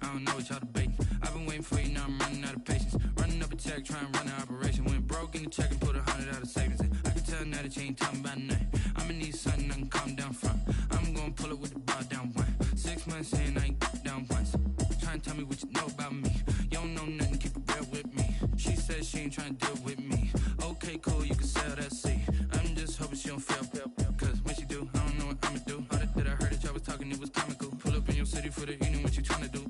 I don't know what y'all debating. I've been waiting for you, now I'm running out of patience. Running up a check, trying to run an operation. Went broke in the check and put 100 out of savings in. I can tell now that you ain't talking about nothing. I'ma need something I can calm down from. I'm gonna pull it with the bar down one. 6 months in, I ain't down once. Trying to tell me what you know about me. You don't know nothing, keep it real with me. She said she ain't trying to deal with me. Okay, cool, you can sell that seat. I'm just hoping she don't fail. Cause when she do, I don't know what I'ma do. All that I heard that y'all was talking, it was comical. Pull up in your city for the evening, what you tryna do?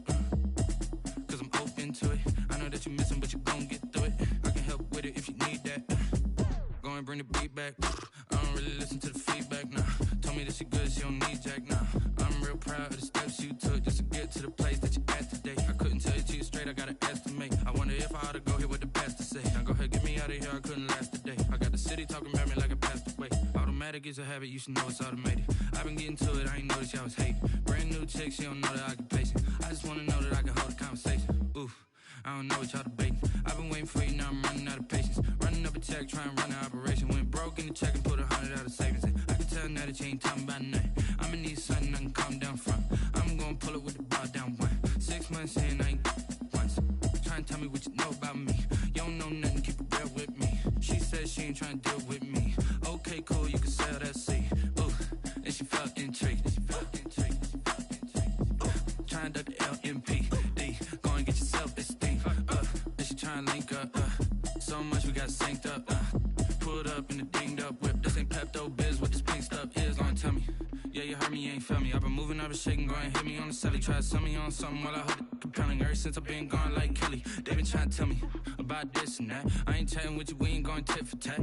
Cause I'm open to it. I know that you missing, but you gon' get through it. I can help with it if you need that. Go and bring the beat back. I don't really listen to the feedback, nah. Told me that she good, she don't need jack, nah. I'm real proud of the steps you took just to get to the place that you at today. I couldn't tell you to you straight, I gotta estimate. I wonder if I ought to go here with the best to say. Now go ahead, get me out of here, I couldn't last a day. I got the city talking about me like I passed away. Automatic is a habit, you should know it's automated. I've been getting to it, I ain't noticed y'all was hating. Brand new chick, she don't know the occupation. I just wanna know that I can hold a conversation. Oof, I don't know what y'all debating. I've been waiting for you, now I'm running out of patience. Running up a check, trying to run an operation. Went broke in the check and put 100 out of savings in. I can tell now that you ain't talking about nothing. I'ma need something I can calm down from. I'm gonna pull it with the bar down one. 6 months in, I ain't once. Trying to tell me what you know about me. You don't know nothing, keep it real with me. She said she ain't trying to deal with me. Okay, cool, you can sell that seat. Ooh, and she felt intrigued. Trying to duck the LMPD. Go and get your self-esteem. And she trying to link up. So much we got synced up. Pulled up in the dinged up whip. This ain't Pepto-Biz, what this pink stuff is. Gonna tell me. Yeah, you heard me, you ain't felt me. I've been moving, I've been shaking, go and hit me on the celly. Try to sell me on something while I hold it compelling. Ever since I've been gone like Kelly, they been trying to tell me about this and that. I ain't chatting with you, we ain't going tit for tat.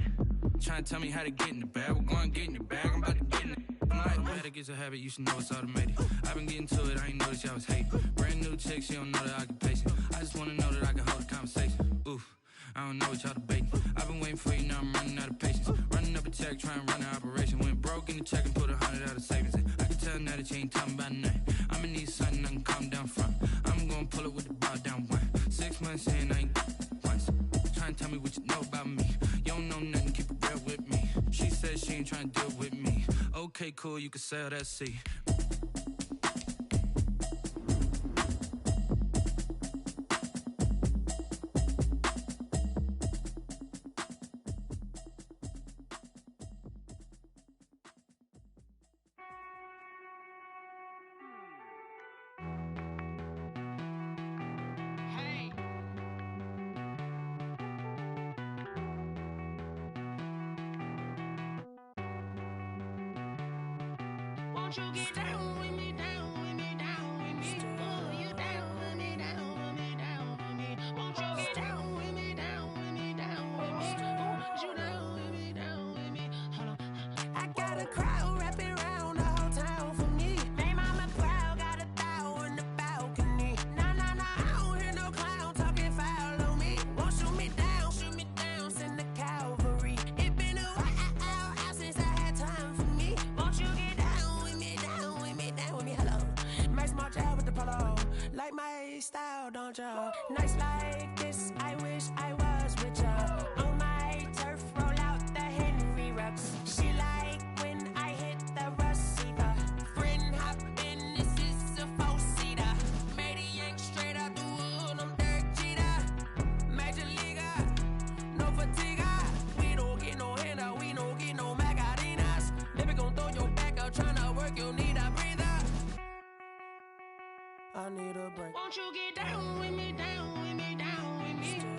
Trying to tell me how to get in the bag, we're going to get in your bag, I'm about to get in it. I'm like, automatic is a habit, you should know it's automated. I've been getting to it, I ain't noticed y'all was hating. Brand new chick, she don't know the occupation. I just wanna know that I can hold a conversation. Oof, I don't know what y'all debating. I've been waiting for you, now I'm running out of patience. Running up a check, trying to run an operation. Went broke in the check and put 100 out of savings in. I can tell now that you ain't talking about nothing. I'ma need something I can calm down from. I'm gonna pull it with the bar down one. 6 months in, I ain't once. Trying to tell me what you know about me. You don't know nothing, keep it real with me. She said she ain't trying to deal with me. Okay. Okay, cool, you can sail that sea. Won't you get down with me, down with me, down with me? Oh, you down with me, down with me, down with me. Won't you get down with me, down with me, down with me? Oh, you down with me, down with me? Hold on. I got a crowd wrapping around the whole town for me. They mama proud, got a thou in the balcony. Nah, nah, nah, I don't hear no clown talking foul on me. Won't shoot me down, send the cavalry. It been a while since I had time for me. Won't you get down with me, down with me, down with me? Hello. Max my job with the polo. Like my style, don't ya? Nights like this, I wish I was with ya. On my turf, roll out the Henry rocks. She like when I hit the receiver. Friend hop in, this is a four-seater. Made a yank straight out the wood, I'm Derek Jeter. Major leaguer, no fatigue. We don't get no handout, we don't get no Macarinas. Never gon' throw your back out, tryna work, you need a breather. I need a break. Won't you get down with me, down with me, down with me?